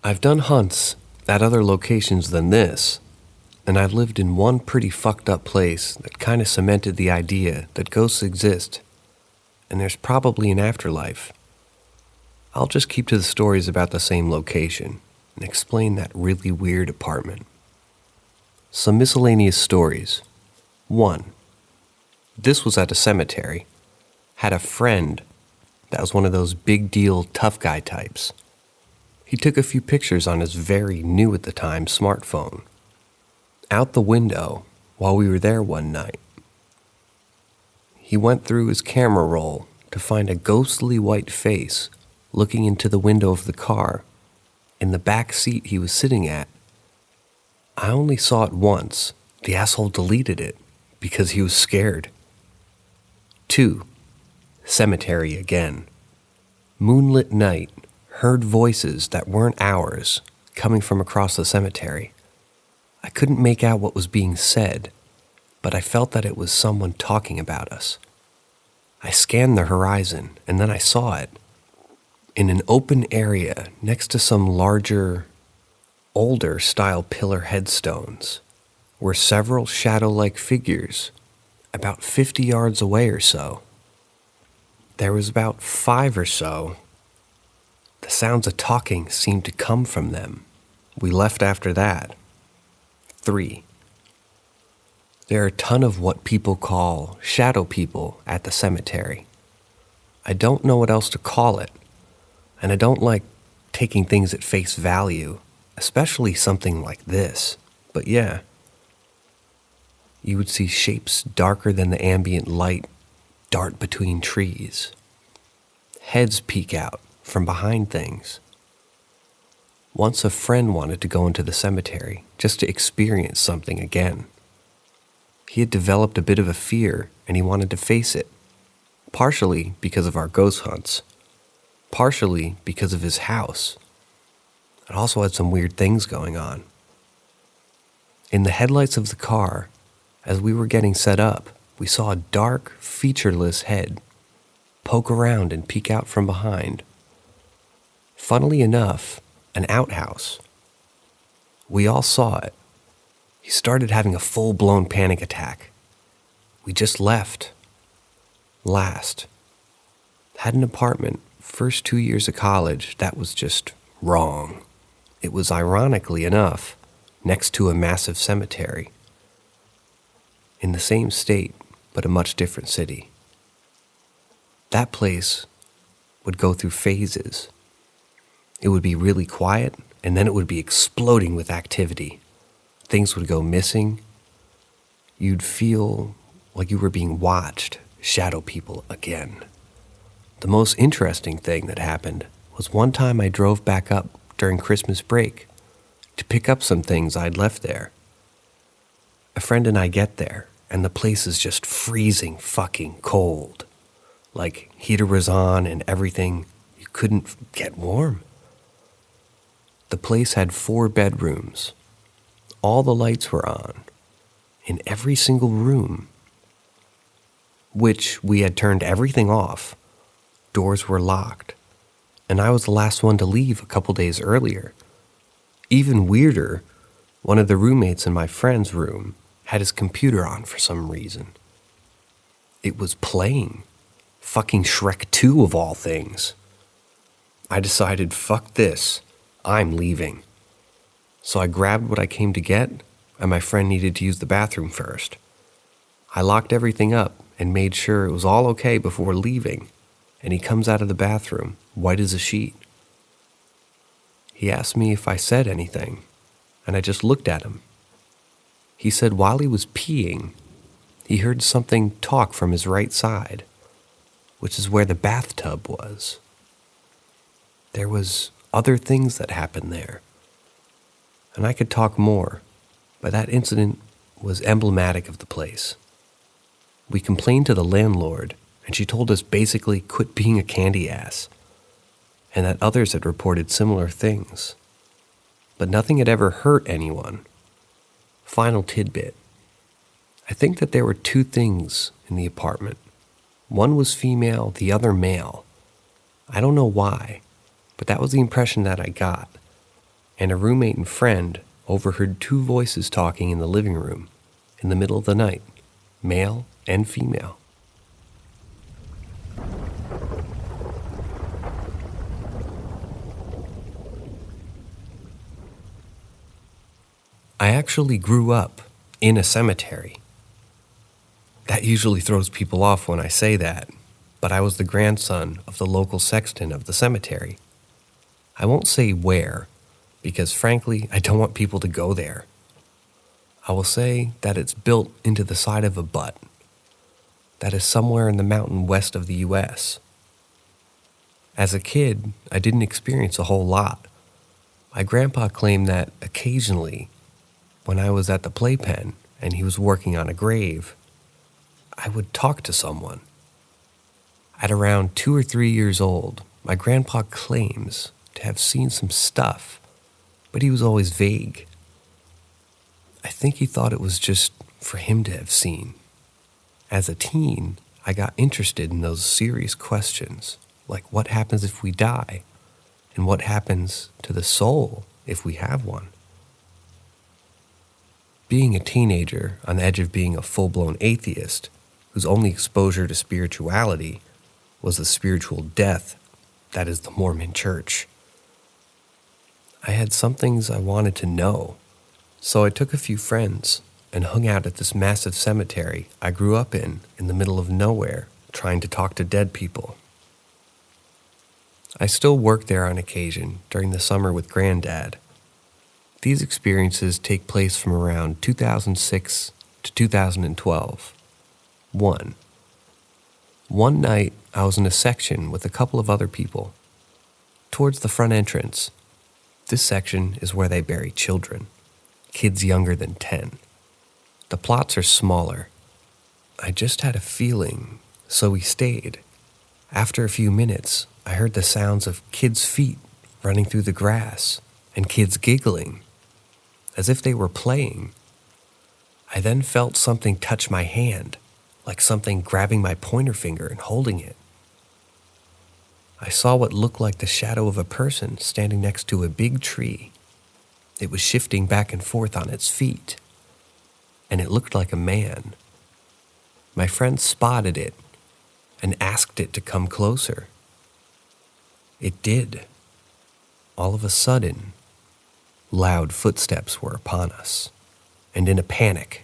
I've done hunts at other locations than this, and I've lived in one pretty fucked up place that kind of cemented the idea that ghosts exist, and there's probably an afterlife. I'll just keep to the stories about the same location and explain that really weird apartment. Some miscellaneous stories. 1. This was at a cemetery. Had a friend that was one of those big deal tough guy types. He took a few pictures on his very new at the time smartphone. Out the window while we were there one night. He went through his camera roll to find a ghostly white face looking into the window of the car in the back seat he was sitting at. I only saw it once. The asshole deleted it because he was scared. 2. Cemetery again. Moonlit night. Heard voices that weren't ours coming from across the cemetery. I couldn't make out what was being said, but I felt that it was someone talking about us. I scanned the horizon, and then I saw it. In an open area next to some larger, older style pillar headstones were several shadow-like figures about 50 yards away or so. There was about 5 or so. The sounds of talking seemed to come from them. We left after that. 3. There are a ton of what people call shadow people at the cemetery. I don't know what else to call it, and I don't like taking things at face value, especially something like this. But yeah, you would see shapes darker than the ambient light dart between trees. Heads peek out from behind things. Once a friend wanted to go into the cemetery just to experience something again. He had developed a bit of a fear and he wanted to face it, partially because of our ghost hunts, partially because of his house. It also had some weird things going on. In the headlights of the car, as we were getting set up, we saw a dark, featureless head poke around and peek out from behind. Funnily enough, an outhouse. We all saw it. He started having a full-blown panic attack. We just left. Last. Had an apartment, first 2 years of college, that was just wrong. It was, ironically enough, next to a massive cemetery. In the same state, but a much different city. That place would go through phases. It would be really quiet, and then it would be exploding with activity. Things would go missing. You'd feel like you were being watched, shadow people again. The most interesting thing that happened was one time I drove back up during Christmas break to pick up some things I'd left there. A friend and I get there, and the place is just freezing fucking cold. Like heater was on and everything. You couldn't get warm. The place had 4 bedrooms. All the lights were on, in every single room, which we had turned everything off. Doors were locked, and I was the last one to leave a couple days earlier. Even weirder, one of the roommates in my friend's room had his computer on for some reason. It was playing. Fucking Shrek 2 of all things. I decided, fuck this. I'm leaving. So I grabbed what I came to get, and my friend needed to use the bathroom first. I locked everything up and made sure it was all okay before leaving, and he comes out of the bathroom, white as a sheet. He asked me if I said anything, and I just looked at him. He said while he was peeing, he heard something talk from his right side, which is where the bathtub was. There was other things that happened there. And I could talk more, but that incident was emblematic of the place. We complained to the landlord, and she told us basically quit being a candy ass, and that others had reported similar things. But nothing had ever hurt anyone. Final tidbit. I think that there were 2 things in the apartment. One was female, the other male. I don't know why, but that was the impression that I got. and a roommate and friend overheard two voices talking in the living room in the middle of the night, male and female. I actually grew up in a cemetery. That usually throws people off when I say that, but I was the grandson of the local sexton of the cemetery. I won't say where, because frankly, I don't want people to go there. I will say that it's built into the side of a butte that is somewhere in the mountain west of the US. As a kid, I didn't experience a whole lot. My grandpa claimed that occasionally, when I was at the playpen and he was working on a grave, I would talk to someone. At around 2 or 3 years old, my grandpa claims to have seen some stuff, but he was always vague. I think he thought it was just for him to have seen. As a teen, I got interested in those serious questions, like what happens if we die, and what happens to the soul if we have one. Being a teenager on the edge of being a full-blown atheist, whose only exposure to spirituality was the spiritual death that is the Mormon Church, I had some things I wanted to know, so I took a few friends and hung out at this massive cemetery I grew up in the middle of nowhere, trying to talk to dead people. I still work there on occasion during the summer with Granddad. These experiences take place from around 2006 to 2012. One night, I was in a section with a couple of other people. Towards the front entrance, this section is where they bury children, kids younger than 10. The plots are smaller. I just had a feeling, so we stayed. After a few minutes, I heard the sounds of kids' feet running through the grass and kids giggling, as if they were playing. I then felt something touch my hand, like something grabbing my pointer finger and holding it. I saw what looked like the shadow of a person standing next to a big tree. It was shifting back and forth on its feet, and it looked like a man. My friend spotted it and asked it to come closer. It did. All of a sudden, loud footsteps were upon us, and in a panic,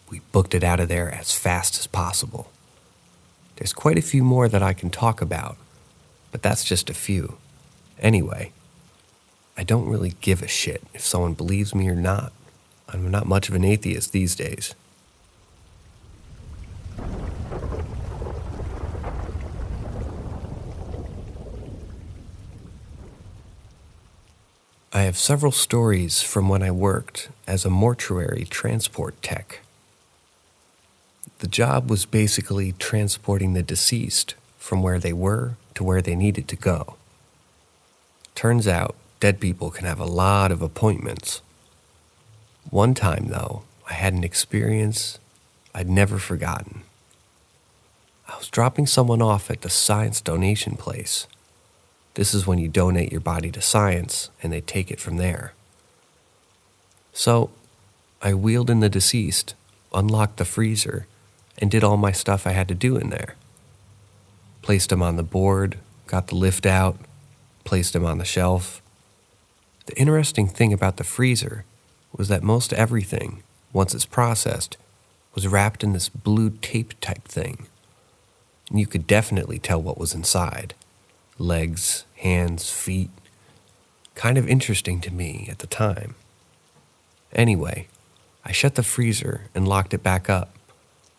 we booked it out of there as fast as possible. There's quite a few more that I can talk about, but that's just a few. Anyway, I don't really give a shit if someone believes me or not. I'm not much of an atheist these days. I have several stories from when I worked as a mortuary transport tech. The job was basically transporting the deceased from where they were to where they needed to go. Turns out, dead people can have a lot of appointments. One time, though, I had an experience I'd never forgotten. I was dropping someone off at the science donation place. This is when you donate your body to science and they take it from there. So, I wheeled in the deceased, unlocked the freezer, and did all my stuff I had to do in there. Placed him on the board, got the lift out, placed him on the shelf. The interesting thing about the freezer was that most everything, once it's processed, was wrapped in this blue tape type thing. And you could definitely tell what was inside. Legs, hands, feet. Kind of interesting to me at the time. Anyway, I shut the freezer and locked it back up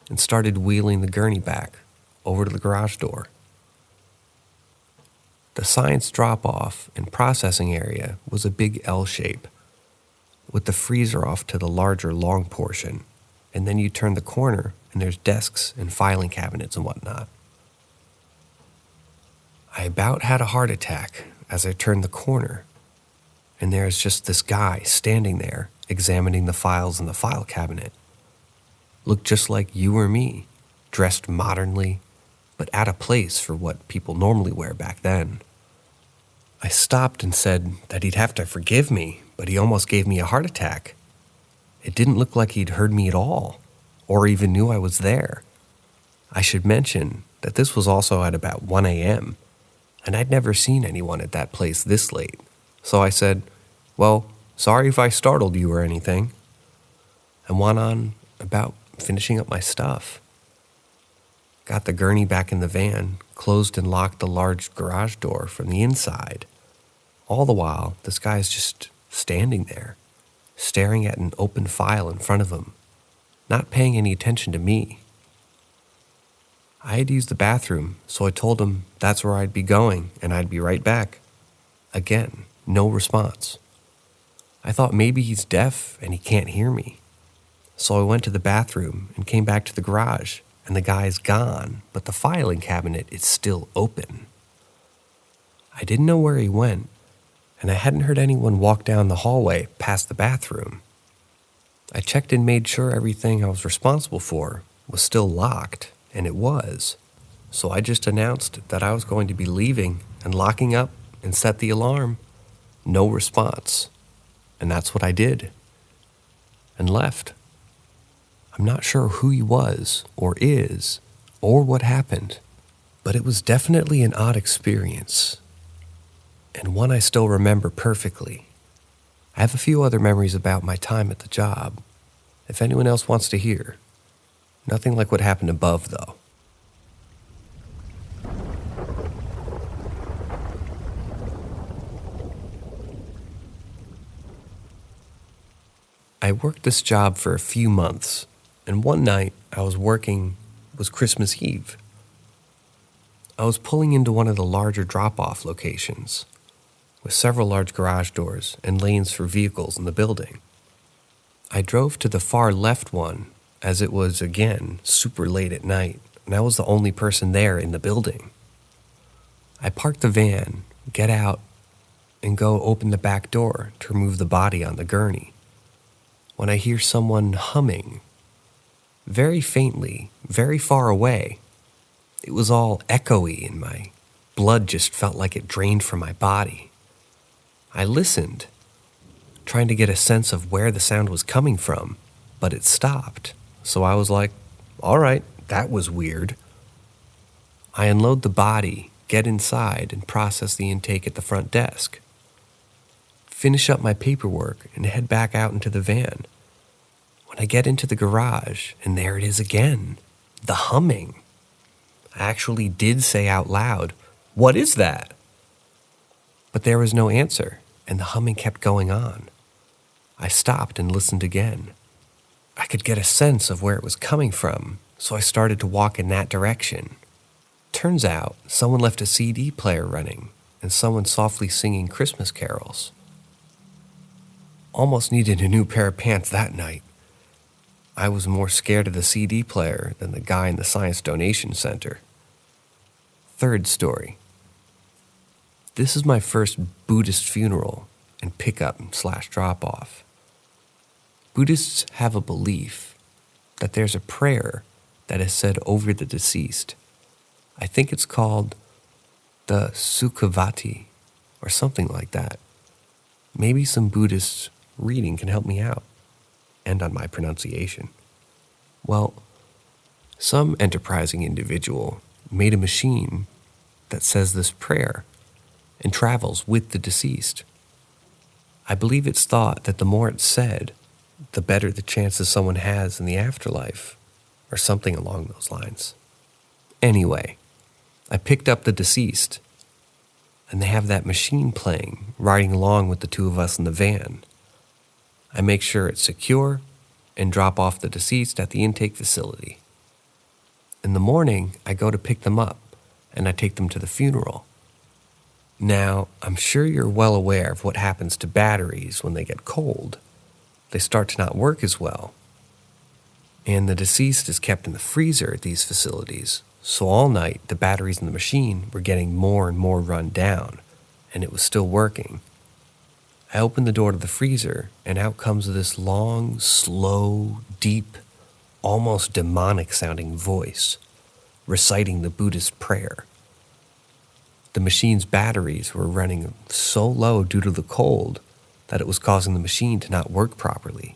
and started wheeling the gurney back over to the garage door. The science drop-off and processing area was a big L shape, with the freezer off to the larger long portion, and then you turn the corner and there's desks and filing cabinets and whatnot. I about had a heart attack as I turned the corner, and there's just this guy standing there examining the files in the file cabinet. Looked just like you or me, dressed modernly, but out of place for what people normally wear back then. I stopped and said that he'd have to forgive me, but he almost gave me a heart attack. It didn't look like he'd heard me at all, or even knew I was there. I should mention that this was also at about 1 a.m., and I'd never seen anyone at that place this late. So I said, "Well, sorry if I startled you or anything," and went on about finishing up my stuff. Got the gurney back in the van, closed and locked the large garage door from the inside. All the while, this guy's just standing there, staring at an open file in front of him, not paying any attention to me. I had used the bathroom, so I told him that's where I'd be going and I'd be right back. Again, no response. I thought maybe he's deaf and he can't hear me. So I went to the bathroom and came back to the garage, and the guy's gone, but the filing cabinet is still open. I didn't know where he went, and I hadn't heard anyone walk down the hallway past the bathroom. I checked and made sure everything I was responsible for was still locked, and it was. So I just announced that I was going to be leaving and locking up and set the alarm. No response. And that's what I did. And left. I'm not sure who he was, or is, or what happened, but it was definitely an odd experience, and one I still remember perfectly. I have a few other memories about my time at the job, if anyone else wants to hear. Nothing like what happened above, though. I worked this job for a few months, and one night I was working was Christmas Eve. I was pulling into one of the larger drop-off locations, with several large garage doors and lanes for vehicles in the building. I drove to the far left one, as it was, again, super late at night, and I was the only person there in the building. I park the van, get out, and go open the back door to remove the body on the gurney, when I hear someone humming, very faintly, very far away. It was all echoey, and my blood just felt like it drained from my body. I listened, trying to get a sense of where the sound was coming from, but it stopped. So I was like, all right, that was weird. I unload the body, get inside, and process the intake at the front desk. Finish up my paperwork and head back out into the van. When I get into the garage, and there it is again, the humming. I actually did say out loud, "What is that?" But there was no answer, and the humming kept going on. I stopped and listened again. I could get a sense of where it was coming from, so I started to walk in that direction. Turns out, someone left a CD player running, and someone softly singing Christmas carols. Almost needed a new pair of pants that night. I was more scared of the CD player than the guy in the Science Donation Center. Third story. This is my first Buddhist funeral and pickup/drop-off. Buddhists have a belief that there's a prayer that is said over the deceased. I think it's called the Sukhavati or something like that. Maybe some Buddhist reading can help me out, and on my pronunciation. Well, some enterprising individual made a machine that says this prayer and travels with the deceased. I believe it's thought that the more it's said, the better the chances someone has in the afterlife, or something along those lines. Anyway, I picked up the deceased, and they have that machine playing, riding along with the two of us in the van. I make sure it's secure and drop off the deceased at the intake facility. In the morning, I go to pick them up, and I take them to the funeral. Now, I'm sure you're well aware of what happens to batteries when they get cold. They start to not work as well. And the deceased is kept in the freezer at these facilities, so all night the batteries in the machine were getting more and more run down, and it was still working. I open the door to the freezer, and out comes this long, slow, deep, almost demonic-sounding voice, reciting the Buddhist prayer. The machine's batteries were running so low due to the cold that it was causing the machine to not work properly.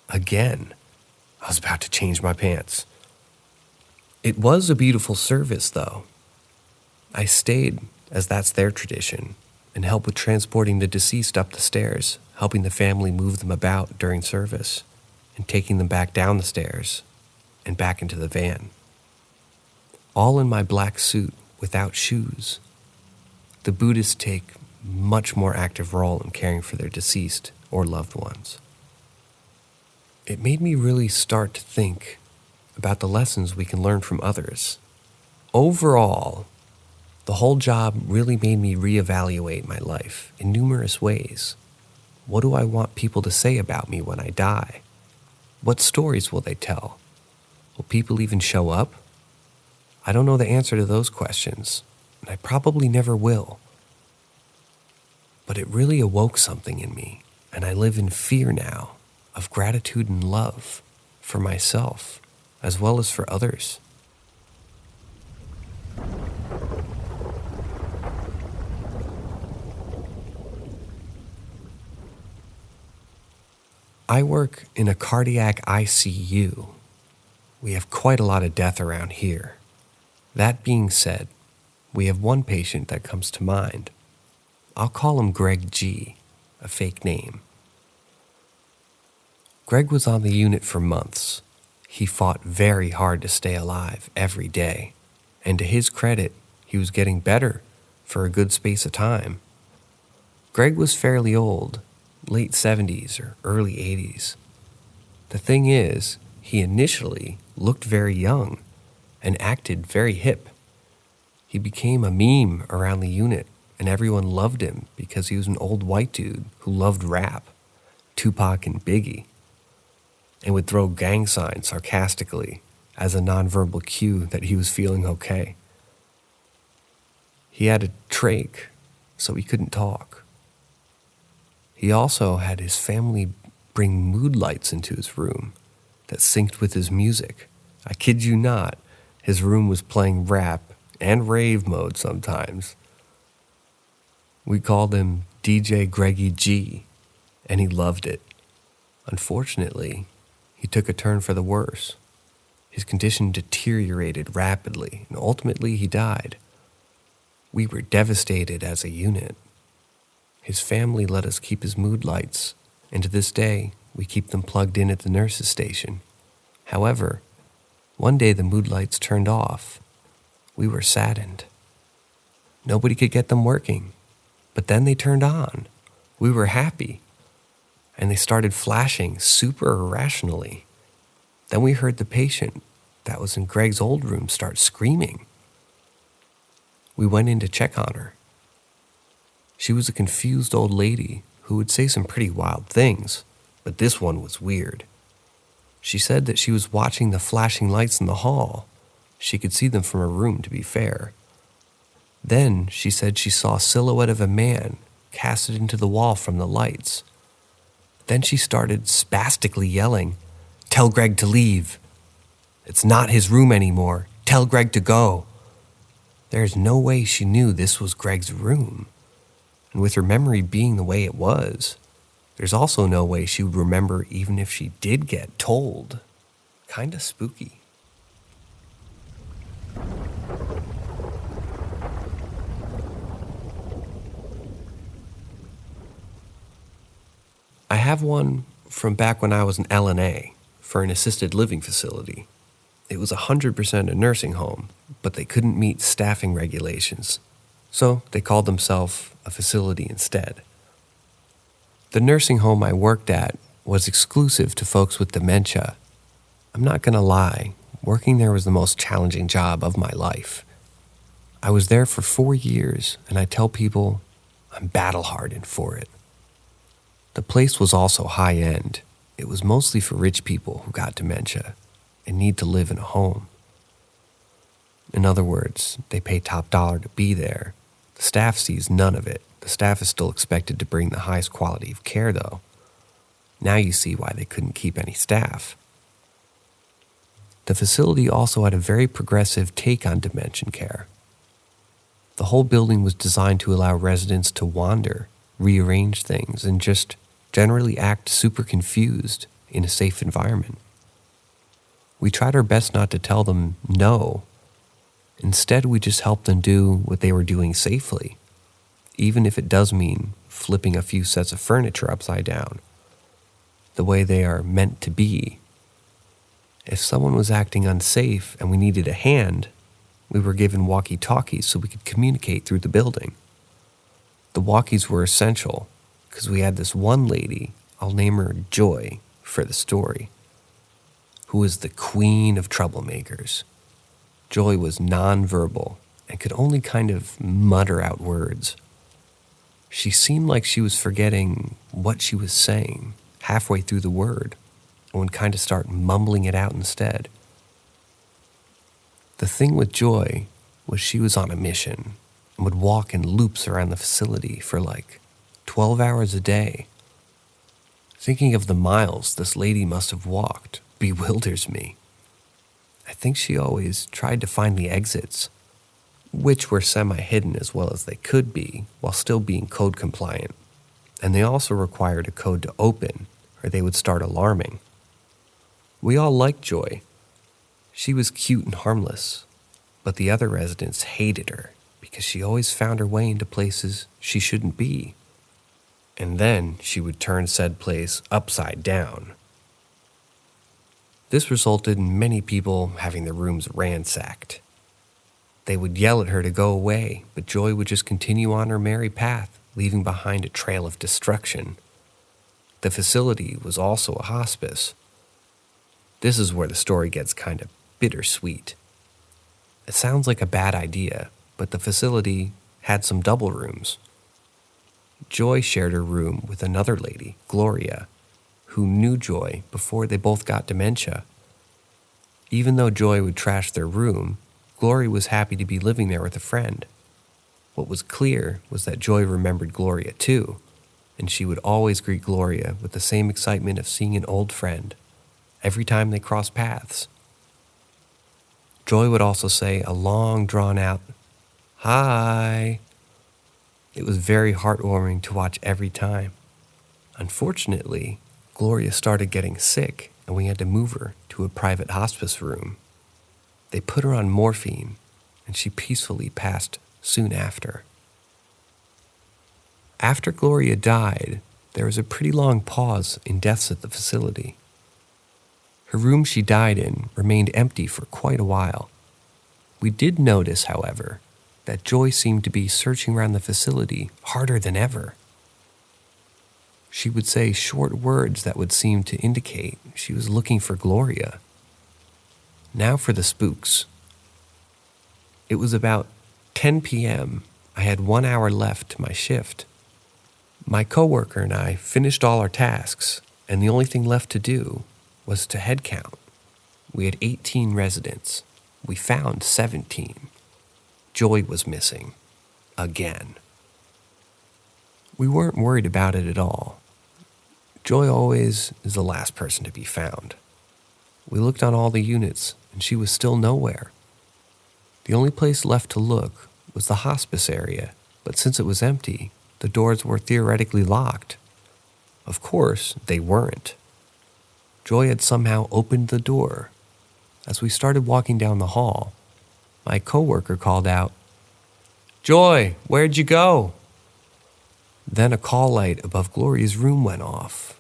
Again. I was about to change my pants. It was a beautiful service, though. I stayed, as that's their tradition, and helped with transporting the deceased up the stairs, helping the family move them about during service, and taking them back down the stairs and back into the van. All in my black suit without shoes. The Buddhists take much more active role in caring for their deceased or loved ones. It made me really start to think about the lessons we can learn from others. Overall, the whole job really made me reevaluate my life in numerous ways. What do I want people to say about me when I die? What stories will they tell? Will people even show up? I don't know the answer to those questions, and I probably never will. But it really awoke something in me, and I live in fear now of gratitude and love for myself as well as for others. I work in a cardiac ICU. We have quite a lot of death around here. That being said, we have one patient that comes to mind. I'll call him Greg G, a fake name. Greg was on the unit for months. He fought very hard to stay alive every day, and to his credit, he was getting better for a good space of time. Greg was fairly old, late 70s or early 80s. The thing is, he initially looked very young and acted very hip. He became a meme around the unit, and everyone loved him because he was an old white dude who loved rap, Tupac and Biggie, and would throw gang signs sarcastically as a nonverbal cue that he was feeling okay. He had a trach, so he couldn't talk. He also had his family bring mood lights into his room that synced with his music. I kid you not, his room was playing rap and rave mode sometimes. We called him DJ Greggy G, and he loved it. Unfortunately, he took a turn for the worse. His condition deteriorated rapidly, and ultimately he died. We were devastated as a unit. His family let us keep his mood lights, and to this day, we keep them plugged in at the nurse's station. However, one day the mood lights turned off. We were saddened. Nobody could get them working, but then they turned on. We were happy, and they started flashing super irrationally. Then we heard the patient that was in Greg's old room start screaming. We went in to check on her. She was a confused old lady who would say some pretty wild things, but this one was weird. She said that she was watching the flashing lights in the hall. She could see them from her room, to be fair. Then she said she saw a silhouette of a man casted into the wall from the lights. Then she started spastically yelling, "Tell Greg to leave. It's not his room anymore. Tell Greg to go." There's no way she knew this was Greg's room. And with her memory being the way it was, there's also no way she would remember even if she did get told. Kinda spooky. I have one from back when I was an LNA for an assisted living facility. It was 100% a nursing home, but they couldn't meet staffing regulations, so they called themselves a facility instead. The nursing home I worked at was exclusive to folks with dementia. I'm not gonna lie, working there was the most challenging job of my life. I was there for 4 years, and I tell people I'm battle-hardened for it. The place was also high-end. It was mostly for rich people who got dementia and need to live in a home. In other words, they pay top dollar to be there. The staff sees none of it. The staff is still expected to bring the highest quality of care, though. Now you see why they couldn't keep any staff. The facility also had a very progressive take on dementia care. The whole building was designed to allow residents to wander, rearrange things, and just generally act super confused in a safe environment. We tried our best not to tell them no. Instead, we just helped them do what they were doing safely, even if it does mean flipping a few sets of furniture upside down, the way they are meant to be. If someone was acting unsafe and we needed a hand, we were given walkie-talkies so we could communicate through the building. The walkies were essential because we had this one lady, I'll name her Joy for the story, who was the queen of troublemakers. Joy was nonverbal and could only kind of mutter out words. She seemed like she was forgetting what she was saying halfway through the word and would kind of start mumbling it out instead. The thing with Joy was she was on a mission and would walk in loops around the facility for like 12 hours a day. Thinking of the miles this lady must have walked bewilders me. I think she always tried to find the exits, which were semi-hidden as well as they could be while still being code compliant. And they also required a code to open or they would start alarming. We all liked Joy. She was cute and harmless, but the other residents hated her because she always found her way into places she shouldn't be. And then she would turn said place upside down. This resulted in many people having their rooms ransacked. They would yell at her to go away, but Joy would just continue on her merry path, leaving behind a trail of destruction. The facility was also a hospice. This is where the story gets kind of bittersweet. It sounds like a bad idea, but the facility had some double rooms. Joy shared her room with another lady, Gloria, who knew Joy before they both got dementia. Even though Joy would trash their room, Gloria was happy to be living there with a friend. What was clear was that Joy remembered Gloria too, and she would always greet Gloria with the same excitement of seeing an old friend every time they crossed paths. Joy would also say a long drawn-out, "Hi." It was very heartwarming to watch every time. Unfortunately, Gloria started getting sick and we had to move her to a private hospice room. They put her on morphine and she peacefully passed soon after. After Gloria died, there was a pretty long pause in deaths at the facility. Her room she died in remained empty for quite a while. We did notice, however, that Joy seemed to be searching around the facility harder than ever. She would say short words that would seem to indicate she was looking for Gloria. Now for the spooks. It was about 10 p.m. I had 1 hour left to my shift. My coworker and I finished all our tasks, and the only thing left to do was to head count. We had 18 residents. We found 17. Joy was missing. Again. We weren't worried about it at all. Joy always is the last person to be found. We looked on all the units, and she was still nowhere. The only place left to look was the hospice area, but since it was empty, the doors were theoretically locked. Of course, they weren't. Joy had somehow opened the door. As we started walking down the hall, my coworker called out, "Joy, where'd you go?" Then a call light above Gloria's room went off.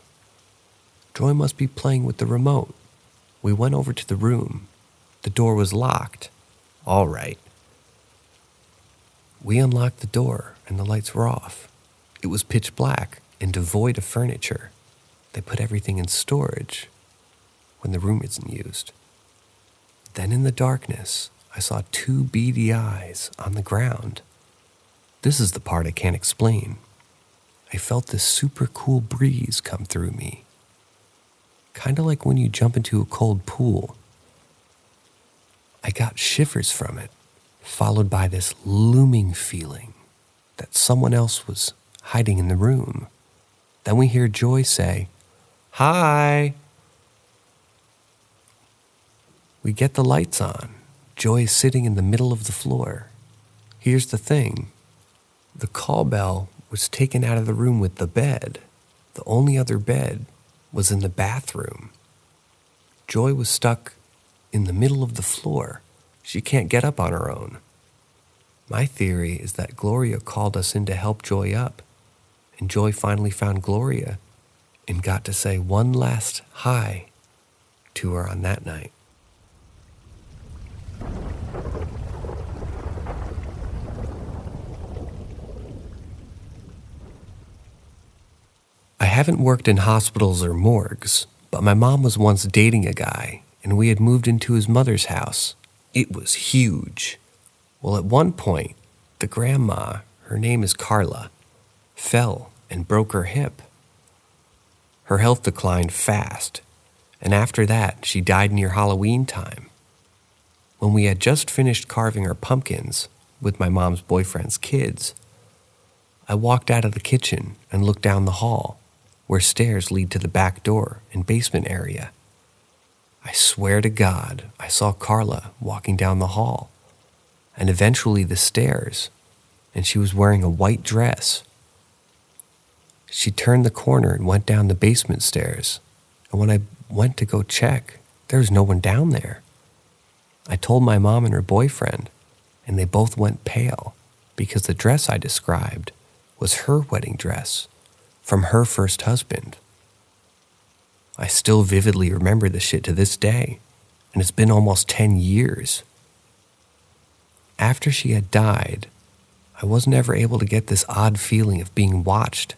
Joy must be playing with the remote. We went over to the room. The door was locked. All right. We unlocked the door and the lights were off. It was pitch black and devoid of furniture. They put everything in storage when the room isn't used. Then in the darkness, I saw two beady eyes on the ground. This is the part I can't explain. I felt this super cool breeze come through me. Kind of like when you jump into a cold pool. I got shivers from it, followed by this looming feeling that someone else was hiding in the room. Then we hear Joy say, "Hi." We get the lights on. Joy is sitting in the middle of the floor. Here's the thing. The call bell was taken out of the room with the bed. The only other bed was in the bathroom. Joy was stuck in the middle of the floor. She can't get up on her own. My theory is that Gloria called us in to help Joy up, and Joy finally found Gloria and got to say one last hi to her on that night. I haven't worked in hospitals or morgues, but my mom was once dating a guy, and we had moved into his mother's house. It was huge. Well, at one point, the grandma, her name is Carla, fell and broke her hip. Her health declined fast, and after that, she died near Halloween time. When we had just finished carving our pumpkins with my mom's boyfriend's kids, I walked out of the kitchen and looked down the hall, where stairs lead to the back door and basement area. I swear to God, I saw Carla walking down the hall, and eventually the stairs, and she was wearing a white dress. She turned the corner and went down the basement stairs, and when I went to go check, there was no one down there. I told my mom and her boyfriend, and they both went pale because the dress I described was her wedding dress from her first husband. I still vividly remember the shit to this day, and it's been almost 10 years. After she had died, I wasn't ever able to get this odd feeling of being watched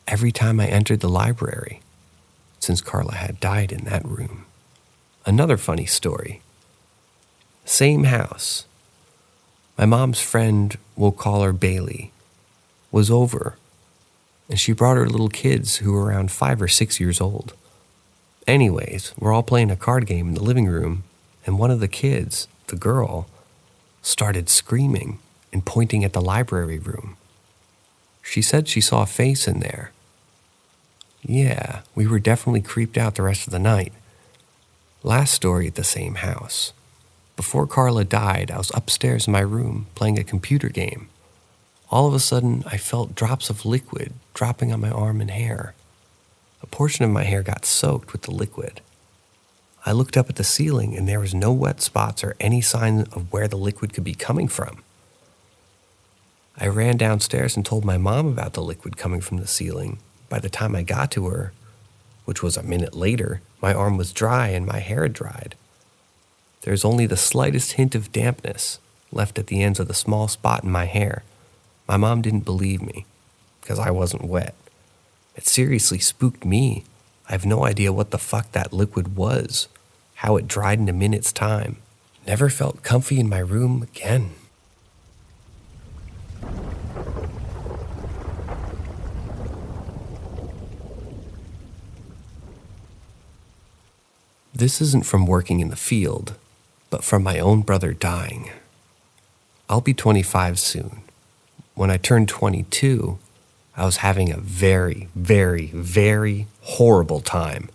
every time I entered the library, since Carla had died in that room. Another funny story. Same house. My mom's friend, we'll call her Bailey, was over, and she brought her little kids who were around 5 or 6 years old. Anyways, we're all playing a card game in the living room, and one of the kids, the girl, started screaming and pointing at the library room. She said she saw a face in there. Yeah, we were definitely creeped out the rest of the night. Last story at the same house. Before Carla died, I was upstairs in my room playing a computer game. All of a sudden, I felt drops of liquid dropping on my arm and hair. A portion of my hair got soaked with the liquid. I looked up at the ceiling and there was no wet spots or any sign of where the liquid could be coming from. I ran downstairs and told my mom about the liquid coming from the ceiling. By the time I got to her, which was a minute later, my arm was dry and my hair had dried. There's only the slightest hint of dampness left at the ends of the small spot in my hair. My mom didn't believe me, because I wasn't wet. It seriously spooked me. I have no idea what the fuck that liquid was, how it dried in a minute's time. Never felt comfy in my room again. This isn't from working in the field, but from my own brother dying. I'll be 25 soon. When I turned 22, I was having a very, very, very horrible time.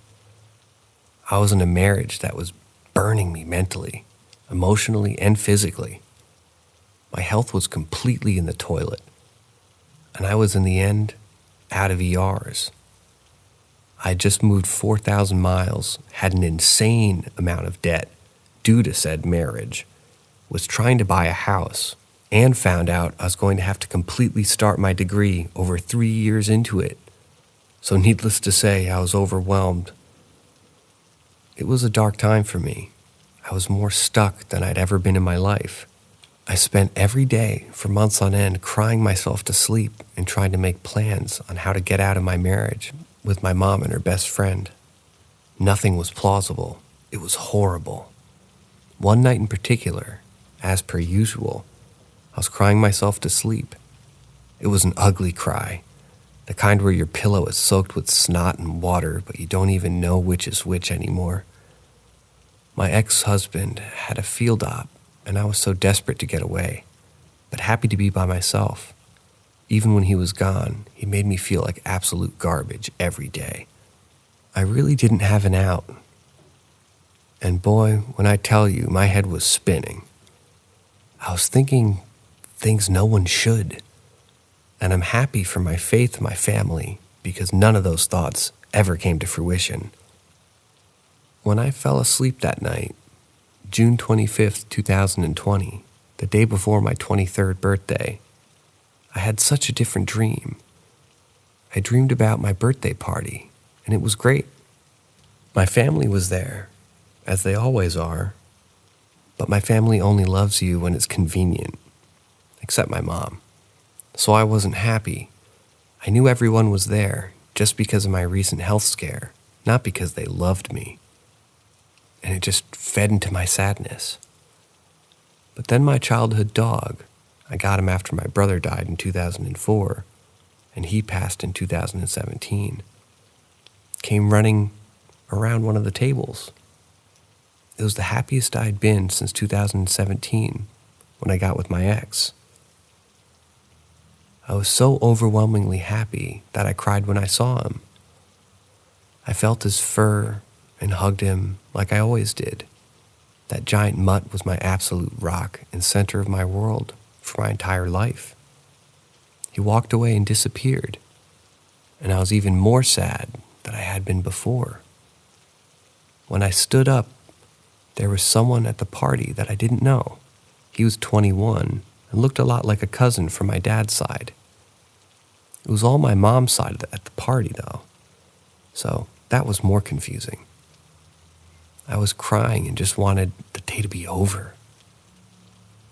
I was in a marriage that was burning me mentally, emotionally, and physically. My health was completely in the toilet, and I was in the end out of ERs. I had just moved 4,000 miles, had an insane amount of debt due to said marriage, was trying to buy a house, and found out I was going to have to completely start my degree over 3 years into it. So needless to say, I was overwhelmed. It was a dark time for me. I was more stuck than I'd ever been in my life. I spent every day for months on end crying myself to sleep and trying to make plans on how to get out of my marriage with my mom and her best friend. Nothing was plausible. It was horrible. One night in particular, as per usual, I was crying myself to sleep. It was an ugly cry, the kind where your pillow is soaked with snot and water, but you don't even know which is which anymore. My ex-husband had a field op, and I was so desperate to get away, but happy to be by myself. Even when he was gone, he made me feel like absolute garbage every day. I really didn't have an out. And boy, when I tell you, my head was spinning. I was thinking things no one should. And I'm happy for my faith and my family because none of those thoughts ever came to fruition. When I fell asleep that night, June 25th, 2020, the day before my 23rd birthday, I had such a different dream. I dreamed about my birthday party, and it was great. My family was there, as they always are, but my family only loves you when it's convenient, except my mom. So I wasn't happy. I knew everyone was there just because of my recent health scare, not because they loved me. And it just fed into my sadness. But then my childhood dog, I got him after my brother died in 2004, and he passed in 2017, came running around one of the tables. It was the happiest I'd been since 2017 when I got with my ex. I was so overwhelmingly happy that I cried when I saw him. I felt his fur and hugged him like I always did. That giant mutt was my absolute rock and center of my world for my entire life. He walked away and disappeared, and I was even more sad than I had been before. When I stood up, there was someone at the party that I didn't know. He was 21 and looked a lot like a cousin from my dad's side. It was all my mom's side at the party, though, so that was more confusing. I was crying and just wanted the day to be over.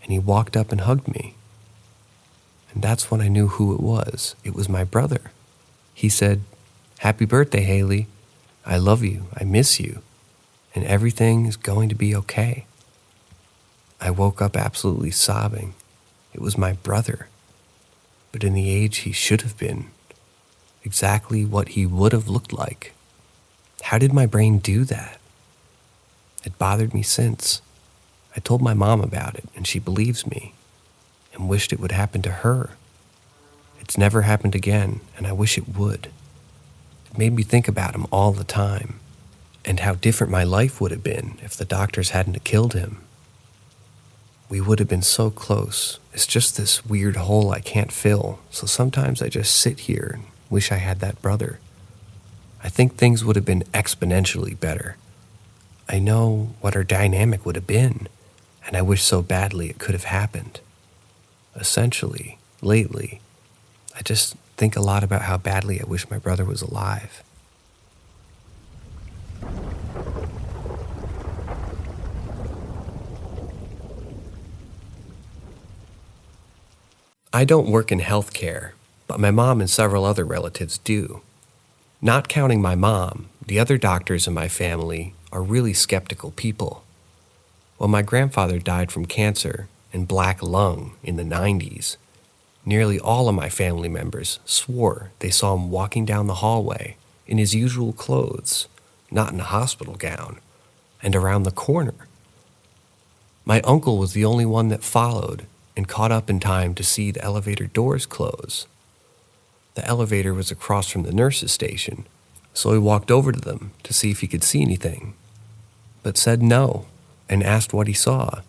And he walked up and hugged me. And that's when I knew who it was. It was my brother. He said, "Happy birthday, Haley. I love you. I miss you. And everything is going to be okay." I woke up absolutely sobbing. It was my brother, but in the age he should have been. Exactly what he would have looked like. How did my brain do that? It bothered me since. I told my mom about it, and she believes me, and wished it would happen to her. It's never happened again, and I wish it would. It made me think about him all the time, and how different my life would have been if the doctors hadn't killed him. We would have been so close. It's just this weird hole I can't fill, so sometimes I just sit here and wish I had that brother. I think things would have been exponentially better. I know what our dynamic would have been, and I wish so badly it could have happened. Essentially, lately, I just think a lot about how badly I wish my brother was alive. I don't work in healthcare, but my mom and several other relatives do. Not counting my mom, the other doctors in my family are really skeptical people. When my grandfather died from cancer and black lung in the 90s, nearly all of my family members swore they saw him walking down the hallway in his usual clothes, not in a hospital gown, and around the corner. My uncle was the only one that followed and caught up in time to see the elevator doors close. The elevator was across from the nurse's station, so he walked over to them to see if he could see anything, but said no and asked what he saw.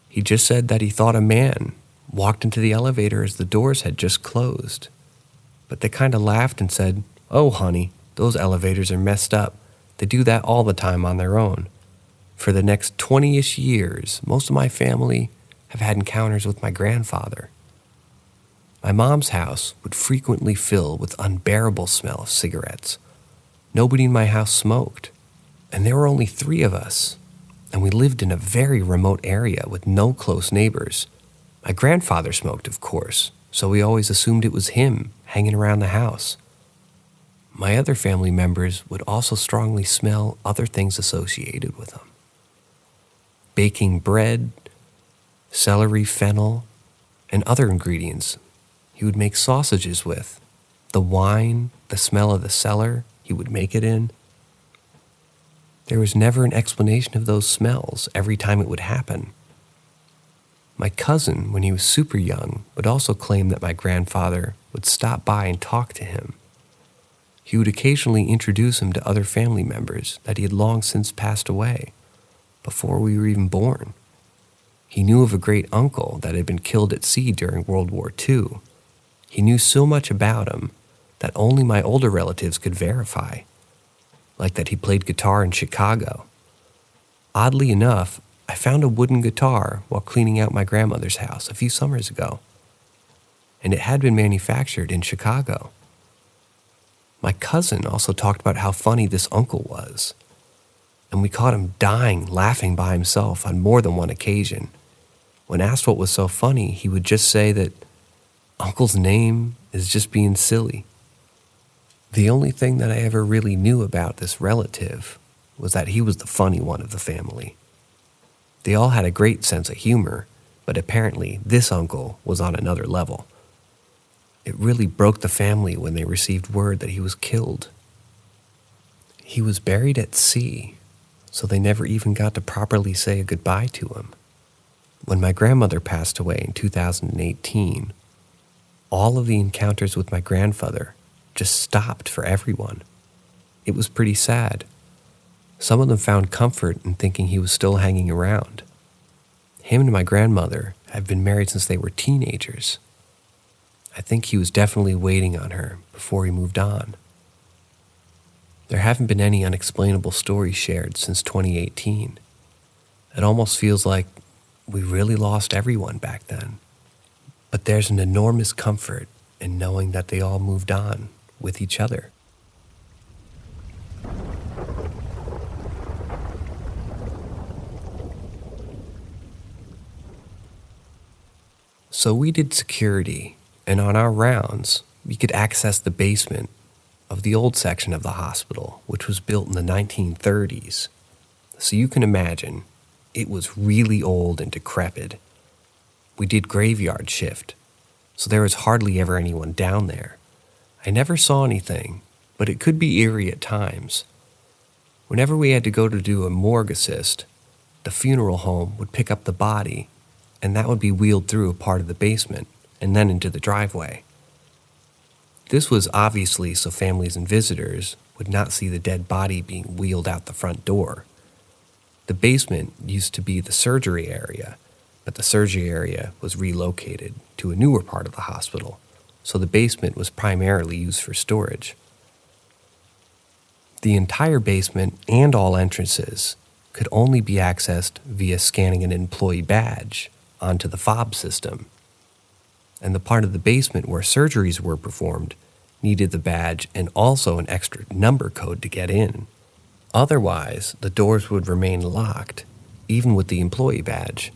He just said that he thought a man walked into the elevator as the doors had just closed. But they kind of laughed and said, "Oh, honey, those elevators are messed up. They do that all the time on their own." For the next 20-ish years, most of my family have had encounters with my grandfather. My mom's house would frequently fill with unbearable smell of cigarettes. Nobody in my house smoked, and there were only 3 of us, and we lived in a very remote area with no close neighbors. My grandfather smoked, of course, so we always assumed it was him hanging around the house. My other family members would also strongly smell other things associated with him. Baking bread, celery fennel, and other ingredients he would make sausages with. The wine, the smell of the cellar he would make it in. There was never an explanation of those smells every time it would happen. My cousin, when he was super young, would also claim that my grandfather would stop by and talk to him. He would occasionally introduce him to other family members that he had long since passed away, before we were even born. He knew of a great uncle that had been killed at sea during World War II. He knew so much about him that only my older relatives could verify, like that he played guitar in Chicago. Oddly enough, I found a wooden guitar while cleaning out my grandmother's house a few summers ago, and it had been manufactured in Chicago. My cousin also talked about how funny this uncle was, and we caught him dying laughing by himself on more than one occasion. When asked what was so funny, he would just say that Uncle's name is just being silly. The only thing that I ever really knew about this relative was that he was the funny one of the family. They all had a great sense of humor, but apparently this uncle was on another level. It really broke the family when they received word that he was killed. He was buried at sea, so they never even got to properly say a goodbye to him. When my grandmother passed away in 2018, all of the encounters with my grandfather just stopped for everyone. It was pretty sad. Some of them found comfort in thinking he was still hanging around. Him and my grandmother have been married since they were teenagers. I think he was definitely waiting on her before he moved on. There haven't been any unexplainable stories shared since 2018. It almost feels like we really lost everyone back then. But there's an enormous comfort in knowing that they all moved on with each other. So we did security, and on our rounds, we could access the basement of the old section of the hospital, which was built in the 1930s. So you can imagine, it was really old and decrepit. We did graveyard shift, so there was hardly ever anyone down there. I never saw anything, but it could be eerie at times. Whenever we had to go to do a morgue assist, the funeral home would pick up the body, and that would be wheeled through a part of the basement and then into the driveway. This was obviously so families and visitors would not see the dead body being wheeled out the front door. The basement used to be the surgery area, but the surgery area was relocated to a newer part of the hospital, so the basement was primarily used for storage. The entire basement and all entrances could only be accessed via scanning an employee badge onto the fob system, and the part of the basement where surgeries were performed needed the badge and also an extra number code to get in. Otherwise, the doors would remain locked, even with the employee badge.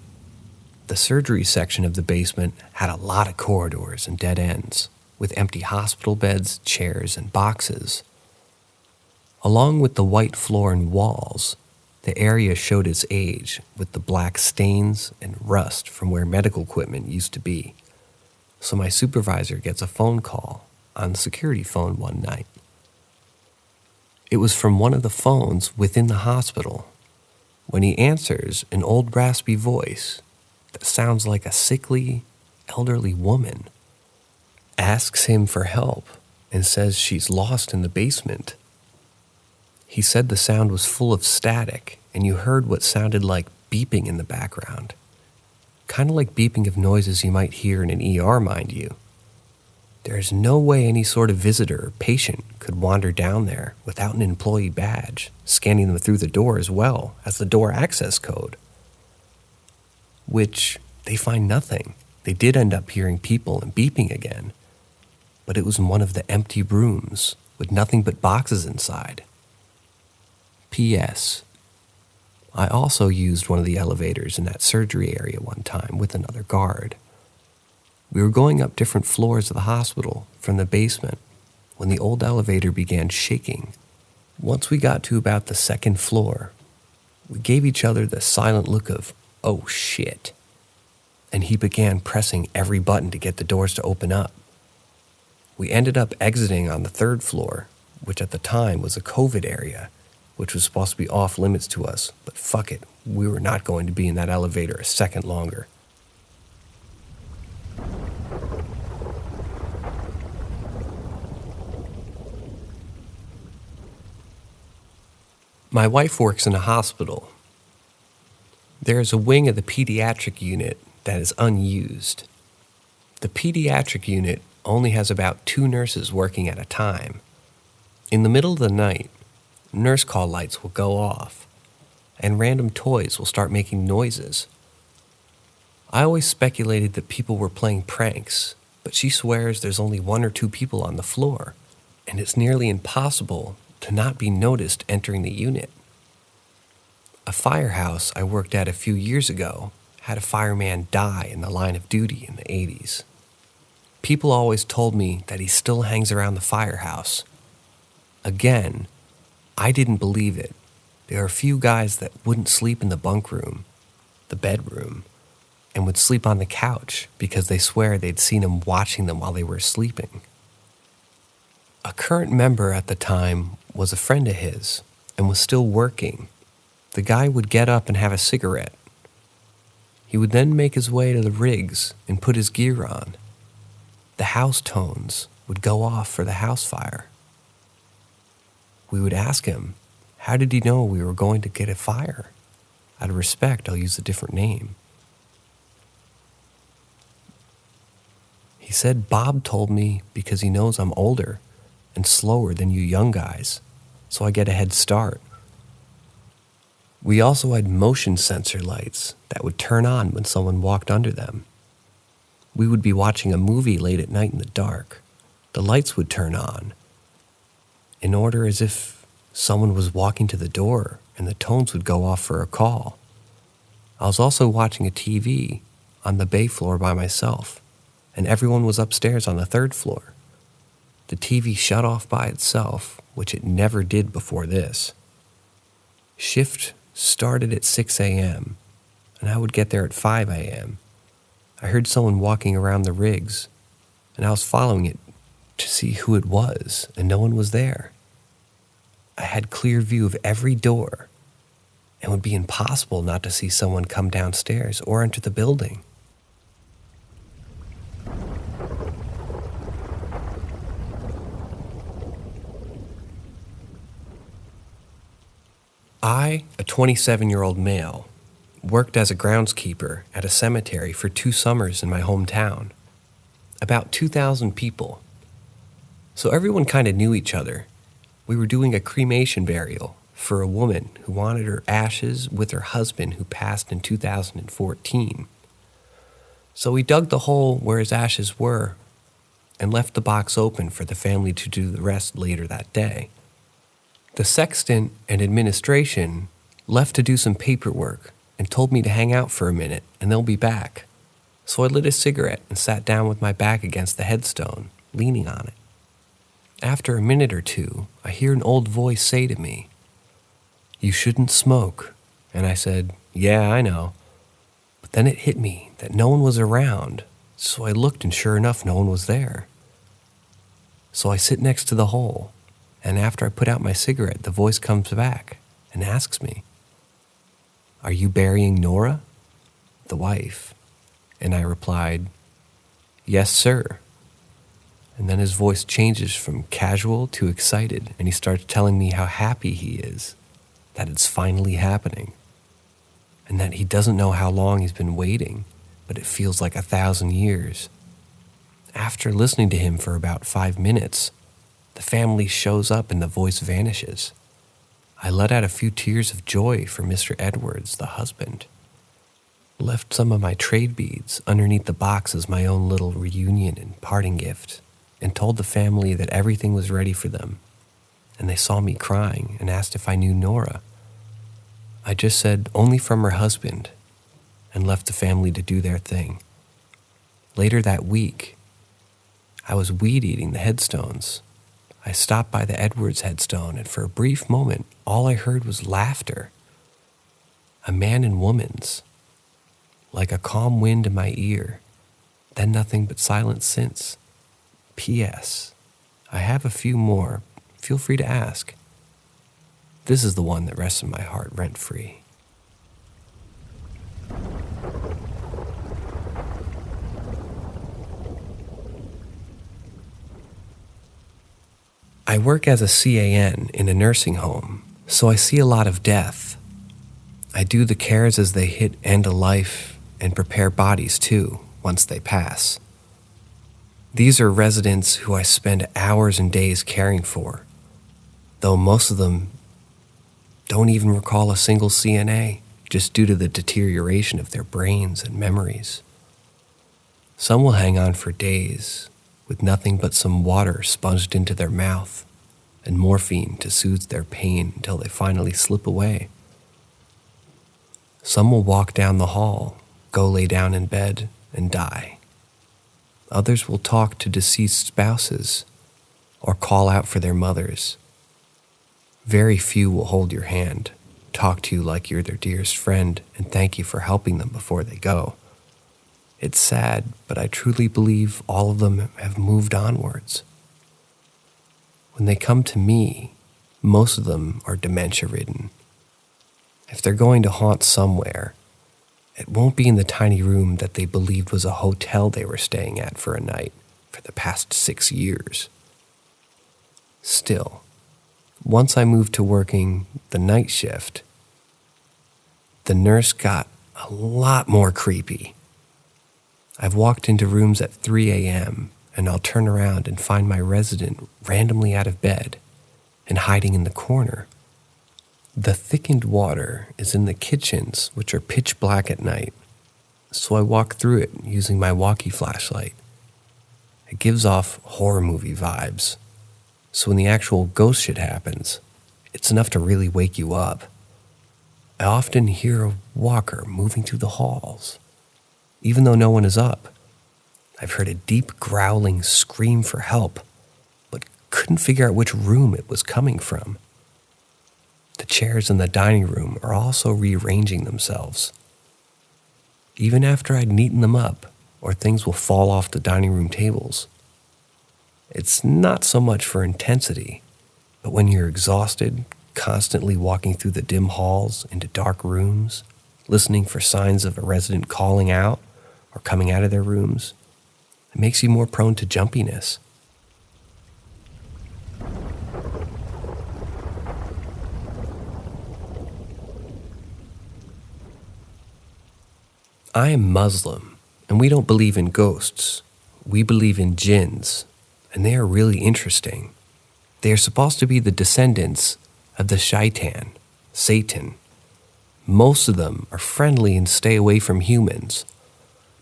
The surgery section of the basement had a lot of corridors and dead ends, with empty hospital beds, chairs, and boxes. Along with the white floor and walls, the area showed its age with the black stains and rust from where medical equipment used to be. So my supervisor gets a phone call on the security phone one night. It was from one of the phones within the hospital. When he answers, an old raspy voice that sounds like a sickly, elderly woman asks him for help and says she's lost in the basement. He said the sound was full of static, and you heard what sounded like beeping in the background. Kind of like beeping of noises you might hear in an ER, mind you. There's no way any sort of visitor or patient could wander down there without an employee badge, scanning them through the door as well as the door access code. Which, they find nothing. They did end up hearing people and beeping again, but it was in one of the empty rooms with nothing but boxes inside. P.S. I also used one of the elevators in that surgery area one time with another guard. We were going up different floors of the hospital from the basement when the old elevator began shaking. Once we got to about the second floor, we gave each other the silent look of, "Oh shit," and he began pressing every button to get the doors to open up. We ended up exiting on the third floor, which at the time was a COVID area, which was supposed to be off limits to us, but fuck it, we were not going to be in that elevator a second longer. My wife works in a hospital. There is a wing of the pediatric unit that is unused. The pediatric unit only has about 2 nurses working at a time. In the middle of the night, nurse call lights will go off, and random toys will start making noises. I always speculated that people were playing pranks, but she swears there's only 1 or 2 people on the floor, and it's nearly impossible to not be noticed entering the unit. A firehouse I worked at a few years ago had a fireman die in the line of duty in the 80s. People always told me that he still hangs around the firehouse. Again, I didn't believe it. There are a few guys that wouldn't sleep in the bunk room, the bedroom, and would sleep on the couch because they swear they'd seen him watching them while they were sleeping. A current member at the time was a friend of his and was still working. The guy would get up and have a cigarette. He would then make his way to the rigs and put his gear on. The house tones would go off for the house fire. We would ask him, how did he know we were going to get a fire? Out of respect, I'll use a different name. He said Bob told me because he knows I'm older and slower than you young guys, so I get a head start. We also had motion sensor lights that would turn on when someone walked under them. We would be watching a movie late at night in the dark. The lights would turn on, in order as if someone was walking to the door, and the tones would go off for a call. I was also watching a TV on the bay floor by myself, and everyone was upstairs on the 3rd floor. The TV shut off by itself, which it never did before this. Shift started at 6 a.m., and I would get there at 5 a.m. I heard someone walking around the rigs, and I was following it to see who it was, and no one was there. I had clear view of every door, and it would be impossible not to see someone come downstairs or enter the building. I, a 27-year-old male, worked as a groundskeeper at a cemetery for 2 summers in my hometown. About 2,000 people. So everyone kind of knew each other. We were doing a cremation burial for a woman who wanted her ashes with her husband who passed in 2014. So we dug the hole where his ashes were and left the box open for the family to do the rest later that day. The sexton and administration left to do some paperwork and told me to hang out for a minute and they'll be back. So I lit a cigarette and sat down with my back against the headstone, leaning on it. After a minute or two, I hear an old voice say to me, "You shouldn't smoke." And I said, "Yeah, I know." But then it hit me that no one was around, so I looked and sure enough, no one was there. So I sit next to the hole, and after I put out my cigarette, the voice comes back and asks me, "Are you burying Nora?" The wife. And I replied, "Yes, sir." And then his voice changes from casual to excited, and he starts telling me how happy he is that it's finally happening, and that he doesn't know how long he's been waiting, but it feels like 1,000 years. After listening to him for about 5 minutes, the family shows up and the voice vanishes. I let out a few tears of joy for Mr. Edwards, the husband. Left some of my trade beads underneath the box as my own little reunion and parting gift, and told the family that everything was ready for them. And they saw me crying and asked if I knew Nora. I just said only from her husband, and left the family to do their thing. Later that week, I was weed eating the headstones. I stopped by the Edwards headstone, and for a brief moment, all I heard was laughter. A man and woman's, like a calm wind in my ear, then nothing but silence since. P.S. I have a few more. Feel free to ask. This is the one that rests in my heart rent-free. I work as a CAN in a nursing home, so I see a lot of death. I do the cares as they hit end of life and prepare bodies too once they pass. These are residents who I spend hours and days caring for, though most of them don't even recall a single CNA just due to the deterioration of their brains and memories. Some will hang on for days with nothing but some water sponged into their mouth and morphine to soothe their pain until they finally slip away. Some will walk down the hall, go lay down in bed, and die. Others will talk to deceased spouses or call out for their mothers. Very few will hold your hand, talk to you like you're their dearest friend, and thank you for helping them before they go. It's sad, but I truly believe all of them have moved onwards. When they come to me, most of them are dementia-ridden. If they're going to haunt somewhere, it won't be in the tiny room that they believed was a hotel they were staying at for a night for the past 6 years. Still, once I moved to working the night shift, the nurse got a lot more creepy. I've walked into rooms at 3 a.m. and I'll turn around and find my resident randomly out of bed and hiding in the corner. The thickened water is in the kitchens, which are pitch black at night, so I walk through it using my walkie flashlight. It gives off horror movie vibes, so when the actual ghost shit happens, it's enough to really wake you up. I often hear a walker moving through the halls, even though no one is up. I've heard a deep growling scream for help, but couldn't figure out which room it was coming from. The chairs in the dining room are also rearranging themselves. Even after I'd neaten them up, or things will fall off the dining room tables. It's not so much for intensity, but when you're exhausted, constantly walking through the dim halls into dark rooms, listening for signs of a resident calling out or coming out of their rooms, it makes you more prone to jumpiness. I am Muslim, and we don't believe in ghosts. We believe in jinns, and they are really interesting. They are supposed to be the descendants of the shaitan, Satan. Most of them are friendly and stay away from humans,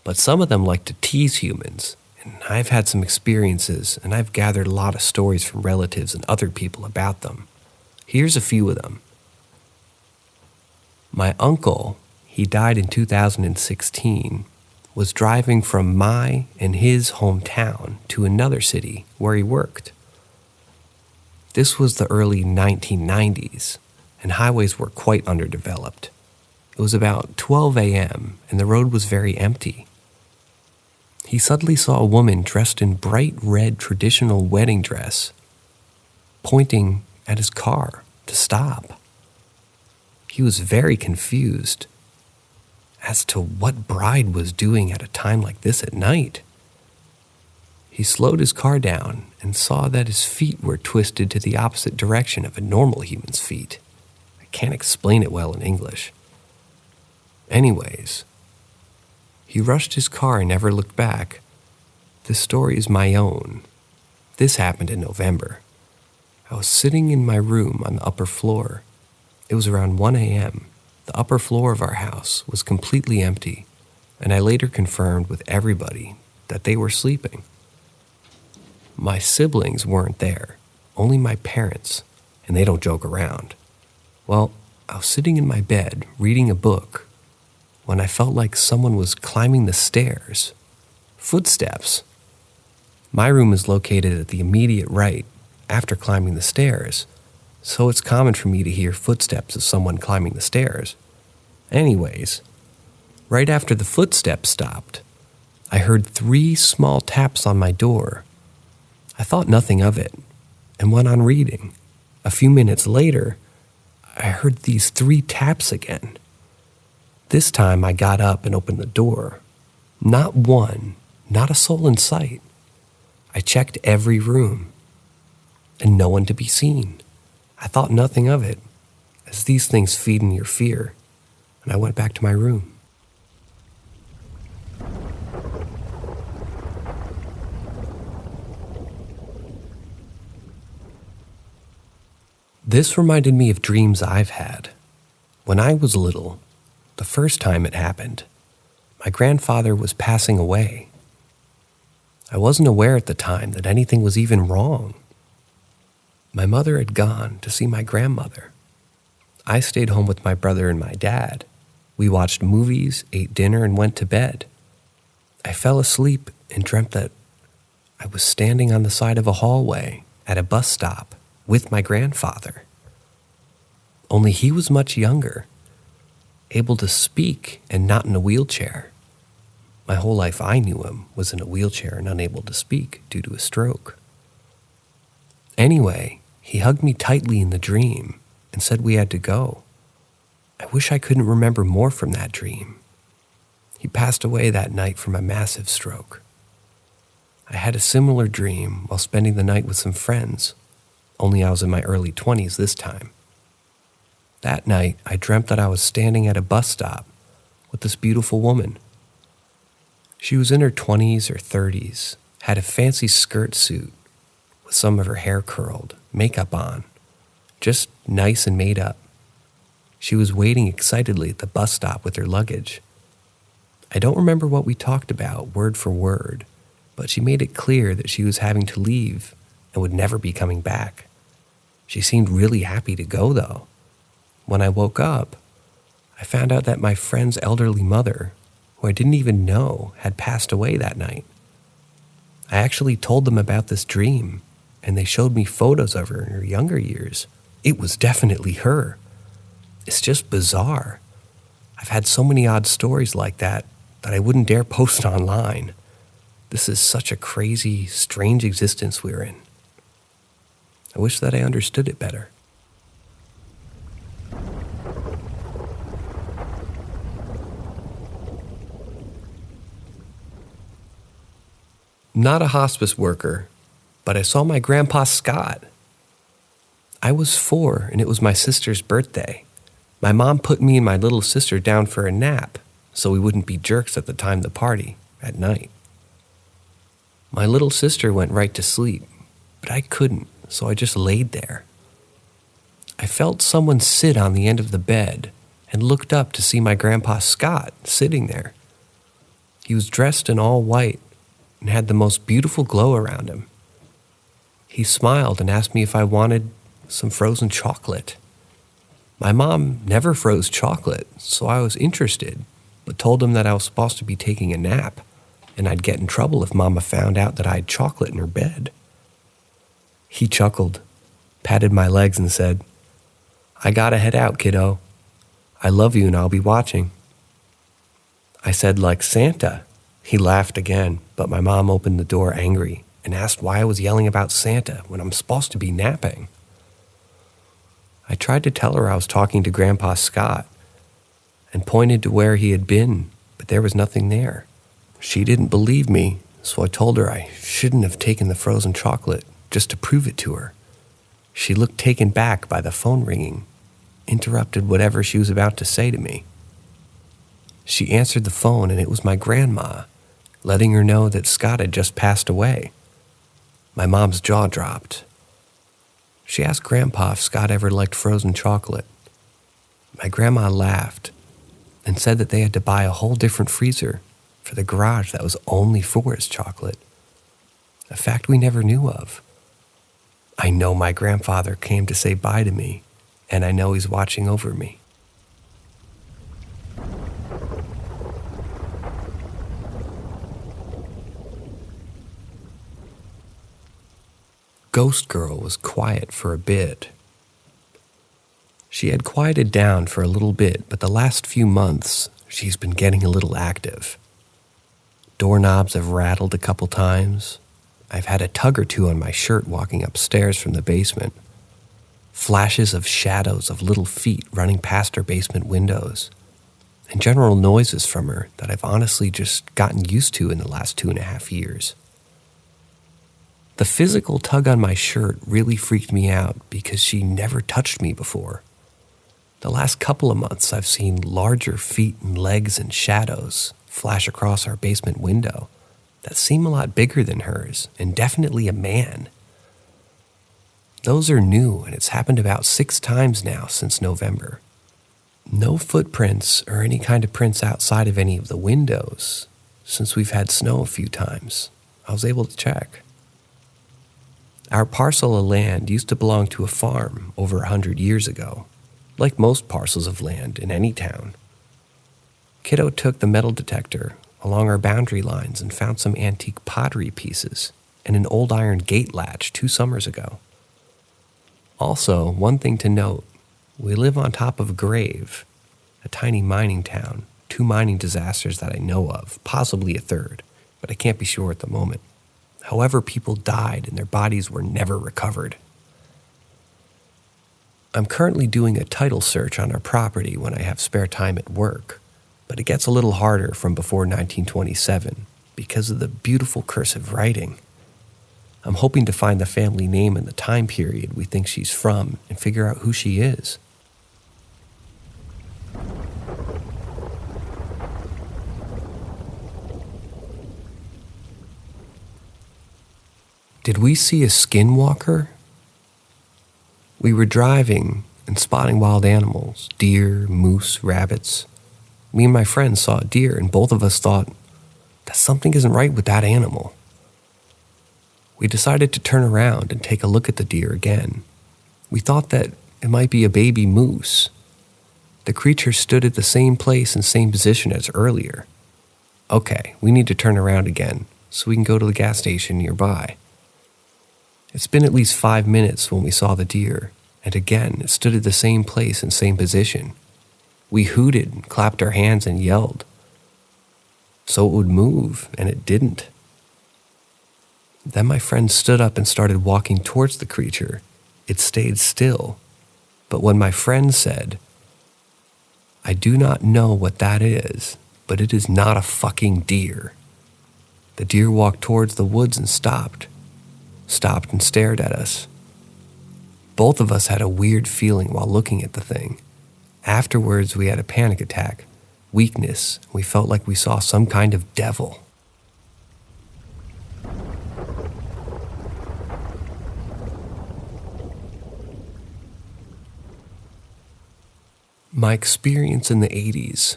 but some of them like to tease humans, and I've had some experiences, and I've gathered a lot of stories from relatives and other people about them. Here's a few of them. My uncle, he died in 2016, was driving from my and his hometown to another city where he worked. This was the early 1990s, and highways were quite underdeveloped. It was about 12 a.m., and the road was very empty. He suddenly saw a woman dressed in bright red traditional wedding dress, pointing at his car to stop. He was very confused as to what bride was doing at a time like this at night. He slowed his car down and saw that his feet were twisted to the opposite direction of a normal human's feet. I can't explain it well in English. Anyways, he rushed his car and never looked back. This story is my own. This happened in November. I was sitting in my room on the upper floor. It was around 1 a.m. The upper floor of our house was completely empty, and I later confirmed with everybody that they were sleeping. My siblings weren't there, only my parents, and they don't joke around. Well, I was sitting in my bed reading a book when I felt like someone was climbing the stairs. Footsteps. My room is located at the immediate right after climbing the stairs, so it's common for me to hear footsteps of someone climbing the stairs. Anyways, right after the footsteps stopped, I heard 3 small taps on my door. I thought nothing of it and went on reading. A few minutes later, I heard these 3 taps again. This time I got up and opened the door. Not one, not a soul in sight. I checked every room, and no one to be seen. I thought nothing of it, as these things feed in your fear. and I went back to my room. This reminded me of dreams I've had. When I was little, the first time it happened, my grandfather was passing away. I wasn't aware at the time that anything was even wrong. My mother had gone to see my grandmother. I stayed home with my brother and my dad. We watched movies, ate dinner, and went to bed. I fell asleep and dreamt that I was standing on the side of a hallway at a bus stop with my grandfather. Only he was much younger, able to speak and not in a wheelchair. My whole life I knew him was in a wheelchair and unable to speak due to a stroke. Anyway, he hugged me tightly in the dream and said we had to go. I wish I couldn't remember more from that dream. He passed away that night from a massive stroke. I had a similar dream while spending the night with some friends, only I was in my early 20s this time. That night, I dreamt that I was standing at a bus stop with this beautiful woman. She was in her 20s or 30s, had a fancy skirt suit with some of her hair curled, makeup on, just nice and made up. She was waiting excitedly at the bus stop with her luggage. I don't remember what we talked about word for word, but she made it clear that she was having to leave and would never be coming back. She seemed really happy to go, though. When I woke up, I found out that my friend's elderly mother, who I didn't even know, had passed away that night. I actually told them about this dream, and they showed me photos of her in her younger years. It was definitely her. It's just bizarre. I've had so many odd stories like that I wouldn't dare post online. This is such a crazy, strange existence we're in. I wish that I understood it better. Not a hospice worker, but I saw my grandpa Scott. I was 4 and it was my sister's birthday. My mom put me and my little sister down for a nap so we wouldn't be jerks at the time of the party at night. My little sister went right to sleep, but I couldn't, so I just laid there. I felt someone sit on the end of the bed and looked up to see my grandpa Scott sitting there. He was dressed in all white and had the most beautiful glow around him. He smiled and asked me if I wanted some frozen chocolate. My mom never froze chocolate, so I was interested, but told him that I was supposed to be taking a nap, and I'd get in trouble if Mama found out that I had chocolate in her bed. He chuckled, patted my legs, and said, "I gotta head out, kiddo. I love you and I'll be watching." I said, "Like Santa." He laughed again, but my mom opened the door angry and asked why I was yelling about Santa when I'm supposed to be napping. I tried to tell her I was talking to Grandpa Scott and pointed to where he had been, but there was nothing there. She didn't believe me, so I told her I shouldn't have taken the frozen chocolate just to prove it to her. She looked taken back by the phone ringing, interrupted whatever she was about to say to me. She answered the phone and it was my grandma, letting her know that Scott had just passed away. My mom's jaw dropped. She asked Grandpa if Scott ever liked frozen chocolate. My grandma laughed and said that they had to buy a whole different freezer for the garage that was only for his chocolate, a fact we never knew of. I know my grandfather came to say bye to me, and I know he's watching over me. Ghost Girl was quiet for a bit. She had quieted down for a little bit, but the last few months, she's been getting a little active. Doorknobs have rattled a couple times. I've had a tug or two on my shirt walking upstairs from the basement. Flashes of shadows of little feet running past her basement windows. And general noises from her that I've honestly just gotten used to in the last 2.5 years. The physical tug on my shirt really freaked me out because she never touched me before. The last couple of months, I've seen larger feet and legs and shadows flash across our basement window that seem a lot bigger than hers and definitely a man. Those are new, and it's happened about 6 times now since November. No footprints or any kind of prints outside of any of the windows since we've had snow a few times. I was able to check. Our parcel of land used to belong to a farm over 100 years ago, like most parcels of land in any town. Kiddo took the metal detector along our boundary lines and found some antique pottery pieces and an old iron gate latch 2 summers ago. Also, one thing to note, we live on top of Grave, a tiny mining town, 2 mining disasters that I know of, possibly a third, but I can't be sure at the moment. However, people died and their bodies were never recovered. I'm currently doing a title search on our property when I have spare time at work, but it gets a little harder from before 1927 because of the beautiful cursive writing. I'm hoping to find the family name and the time period we think she's from and figure out who she is. Did we see a skinwalker? We were driving and spotting wild animals, deer, moose, rabbits. Me and my friend saw a deer, and both of us thought that something isn't right with that animal. We decided to turn around and take a look at the deer again. We thought that it might be a baby moose. The creature stood at the same place and same position as earlier. Okay, we need to turn around again so we can go to the gas station nearby. It's been at least 5 minutes when we saw the deer, and again it stood at the same place and same position. We hooted and clapped our hands and yelled. So it would move, and it didn't. Then my friend stood up and started walking towards the creature. It stayed still, but when my friend said, "I do not know what that is, but it is not a fucking deer," the deer walked towards the woods and stopped and stared at us. Both of us had a weird feeling while looking at the thing. Afterwards, we had a panic attack, weakness. We felt like we saw some kind of devil. My experience in the 80s.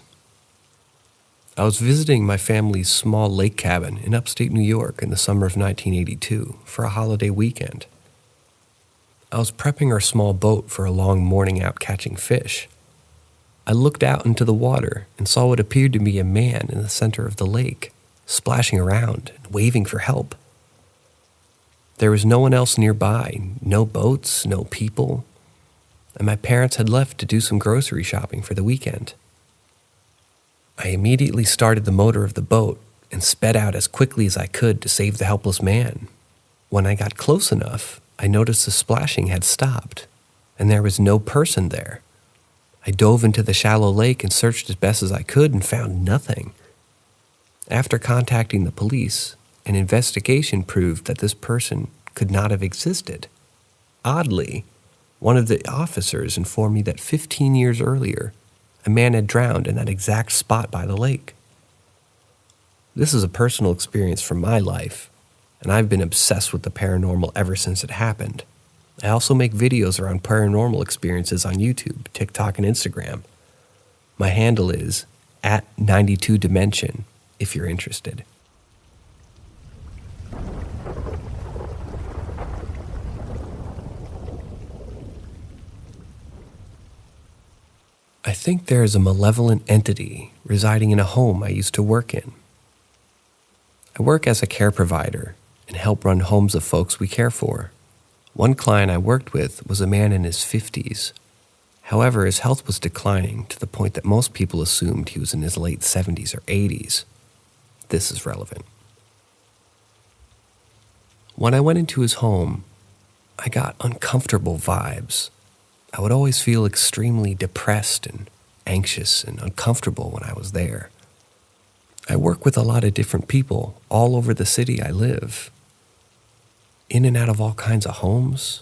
I was visiting my family's small lake cabin in upstate New York in the summer of 1982 for a holiday weekend. I was prepping our small boat for a long morning out catching fish. I looked out into the water and saw what appeared to be a man in the center of the lake, splashing around and waving for help. There was no one else nearby, no boats, no people, and my parents had left to do some grocery shopping for the weekend. I immediately started the motor of the boat and sped out as quickly as I could to save the helpless man. When I got close enough, I noticed the splashing had stopped, and there was no person there. I dove into the shallow lake and searched as best as I could and found nothing. After contacting the police, an investigation proved that this person could not have existed. Oddly, one of the officers informed me that 15 years earlier, a man had drowned in that exact spot by the lake. This is a personal experience from my life, and I've been obsessed with the paranormal ever since it happened. I also make videos around paranormal experiences on YouTube, TikTok, and Instagram. My handle is @92dimension if you're interested. I think there is a malevolent entity residing in a home I used to work in. I work as a care provider and help run homes of folks we care for. One client I worked with was a man in his 50s. However, his health was declining to the point that most people assumed he was in his late 70s or 80s. This is relevant. When I went into his home, I got uncomfortable vibes. I would always feel extremely depressed and anxious and uncomfortable when I was there. I work with a lot of different people all over the city I live, in and out of all kinds of homes,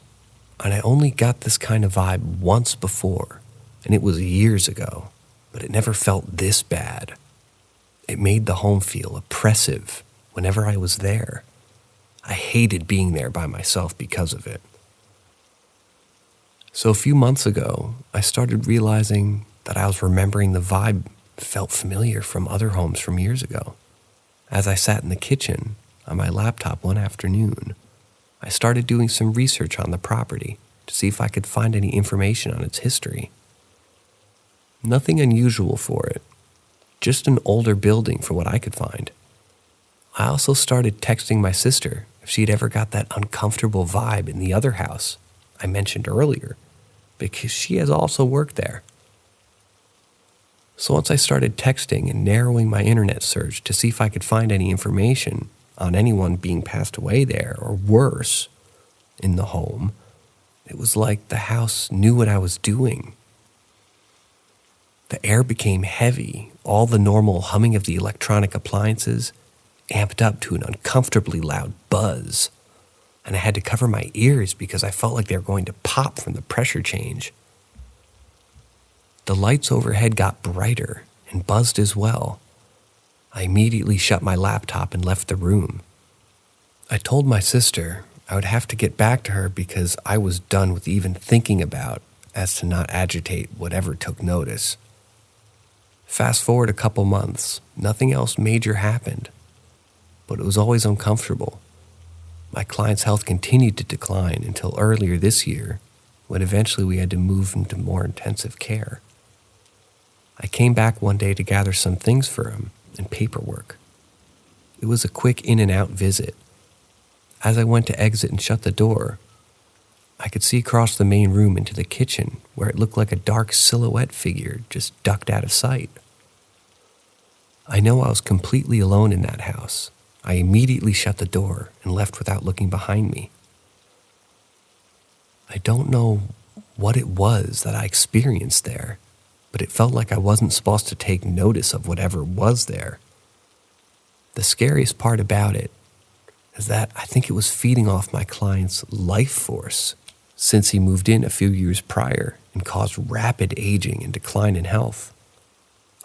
and I only got this kind of vibe once before, and it was years ago, but it never felt this bad. It made the home feel oppressive whenever I was there. I hated being there by myself because of it. So a few months ago, I started realizing that I was remembering the vibe felt familiar from other homes from years ago. As I sat in the kitchen on my laptop one afternoon, I started doing some research on the property to see if I could find any information on its history. Nothing unusual for it, just an older building for what I could find. I also started texting my sister if she'd ever got that uncomfortable vibe in the other house I mentioned earlier, because she has also worked there. So once I started texting and narrowing my internet search to see if I could find any information on anyone being passed away there or worse in the home, it was like the house knew what I was doing. The air became heavy, all the normal humming of the electronic appliances amped up to an uncomfortably loud buzz, and I had to cover my ears because I felt like they were going to pop from the pressure change. The lights overhead got brighter and buzzed as well. I immediately shut my laptop and left the room. I told my sister I would have to get back to her because I was done with even thinking about as to not agitate whatever took notice. Fast forward a couple months, nothing else major happened, but it was always uncomfortable. My client's health continued to decline until earlier this year, when eventually we had to move into more intensive care. I came back one day to gather some things for him and paperwork. It was a quick in and out visit. As I went to exit and shut the door, I could see across the main room into the kitchen where it looked like a dark silhouette figure just ducked out of sight. I know I was completely alone in that house. I immediately shut the door and left without looking behind me. I don't know what it was that I experienced there, but it felt like I wasn't supposed to take notice of whatever was there. The scariest part about it is that I think it was feeding off my client's life force since he moved in a few years prior and caused rapid aging and decline in health.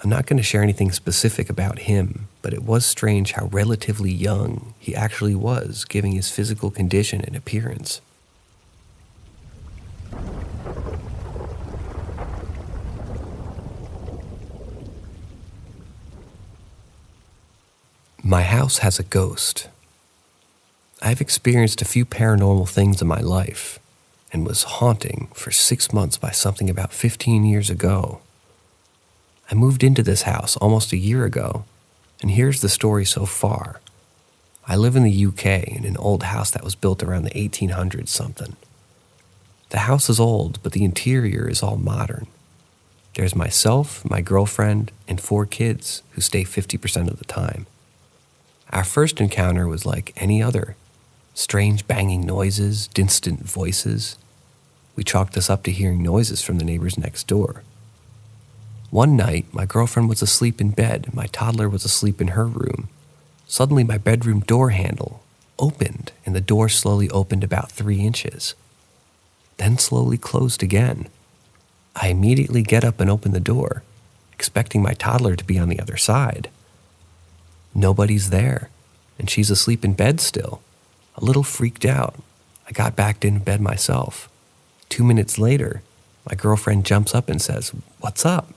I'm not going to share anything specific about him, but it was strange how relatively young he actually was, given his physical condition and appearance. My house has a ghost. I've experienced a few paranormal things in my life and was haunting for 6 months by something about 15 years ago. I moved into this house almost a year ago, and here's the story so far. I live in the UK in an old house that was built around the 1800s something. The house is old, but the interior is all modern. There's myself, my girlfriend, and 4 kids who stay 50% of the time. Our first encounter was like any other. Strange banging noises, distant voices. We chalked this up to hearing noises from the neighbors next door. One night, my girlfriend was asleep in bed. My toddler was asleep in her room. Suddenly, my bedroom door handle opened, and the door slowly opened about 3 inches. Then slowly closed again. I immediately get up and open the door, expecting my toddler to be on the other side. Nobody's there, and she's asleep in bed still. A little freaked out, I got back into bed myself. 2 minutes later, my girlfriend jumps up and says, "What's up?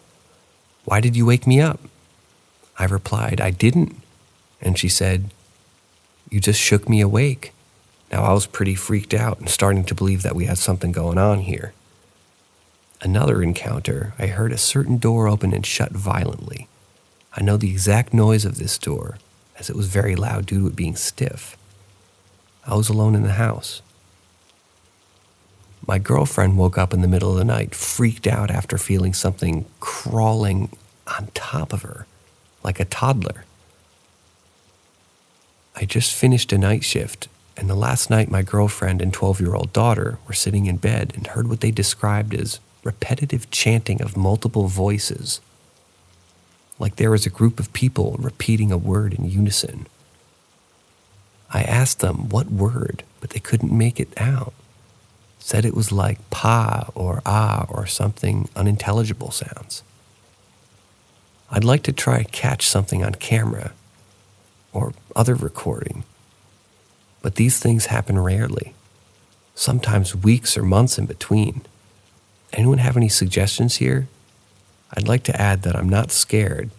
Why did you wake me up?" I replied, "I didn't." And she said, "You just shook me awake." Now I was pretty freaked out and starting to believe that we had something going on here. Another encounter, I heard a certain door open and shut violently. I know the exact noise of this door, as it was very loud due to it being stiff. I was alone in the house. My girlfriend woke up in the middle of the night, freaked out after feeling something crawling on top of her, like a toddler. I just finished a night shift, and the last night my girlfriend and 12-year-old daughter were sitting in bed and heard what they described as repetitive chanting of multiple voices. Like there was a group of people repeating a word in unison. I asked them what word, but they couldn't make it out. said it was like pa or ah or something unintelligible sounds. I'd like to try to catch something on camera or other recording, but these things happen rarely, sometimes weeks or months in between. Anyone have any suggestions here? I'd like to add that I'm not scared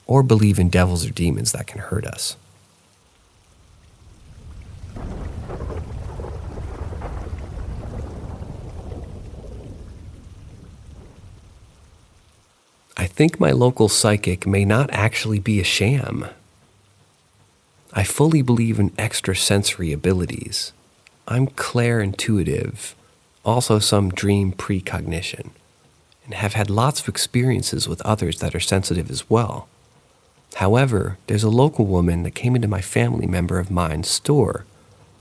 or believe in devils or demons that can hurt us. I think my local psychic may not actually be a sham. I fully believe in extrasensory abilities. I'm clair-intuitive, also some dream precognition, and have had lots of experiences with others that are sensitive as well. However, there's a local woman that came into my family member of mine's store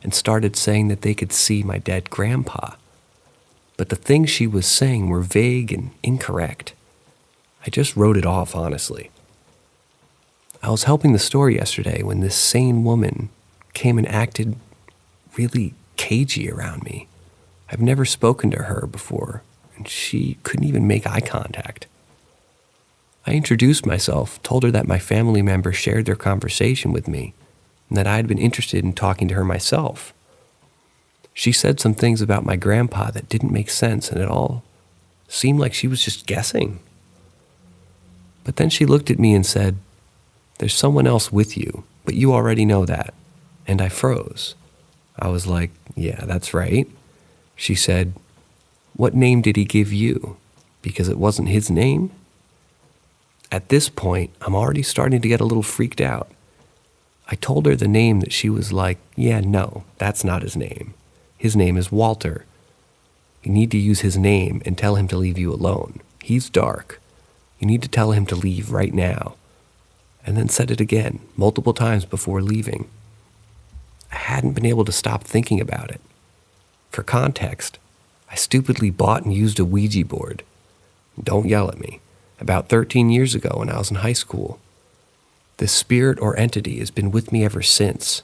and started saying that they could see my dead grandpa. But the things she was saying were vague and incorrect. I just wrote it off, honestly. I was helping the store yesterday when this sane woman came and acted really cagey around me. I've never spoken to her before, and she couldn't even make eye contact. I introduced myself, told her that my family member shared their conversation with me, and that I had been interested in talking to her myself. She said some things about my grandpa that didn't make sense, and it all seemed like she was just guessing. But then she looked at me and said, "There's someone else with you, but you already know that." And I froze. I was like, "Yeah, that's right." She said, "What name did he give you? Because it wasn't his name?" At this point, I'm already starting to get a little freaked out. I told her the name that she was like, "Yeah, no, that's not his name. His name is Walter. You need to use his name and tell him to leave you alone. He's dark. You need to tell him to leave right now." And then said it again, multiple times before leaving. I hadn't been able to stop thinking about it. For context, I stupidly bought and used a Ouija board. Don't yell at me. About 13 years ago when I was in high school. This spirit or entity has been with me ever since.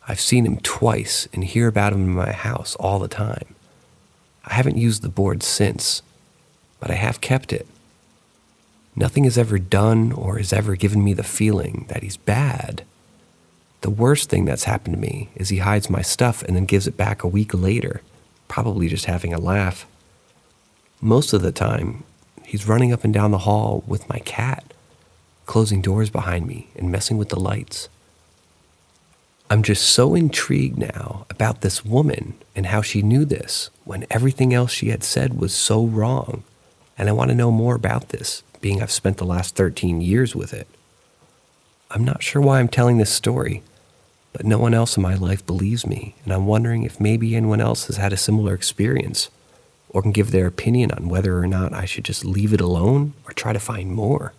I've seen him twice and hear about him in my house all the time. I haven't used the board since, but I have kept it. Nothing has ever done or has ever given me the feeling that he's bad. The worst thing that's happened to me is he hides my stuff and then gives it back a week later, probably just having a laugh. Most of the time, he's running up and down the hall with my cat, closing doors behind me and messing with the lights. I'm just so intrigued now about this woman and how she knew this when everything else she had said was so wrong. And I want to know more about this, being I've spent the last 13 years with it. I'm not sure why I'm telling this story, but no one else in my life believes me, and I'm wondering if maybe anyone else has had a similar experience or can give their opinion on whether or not I should just leave it alone or try to find more.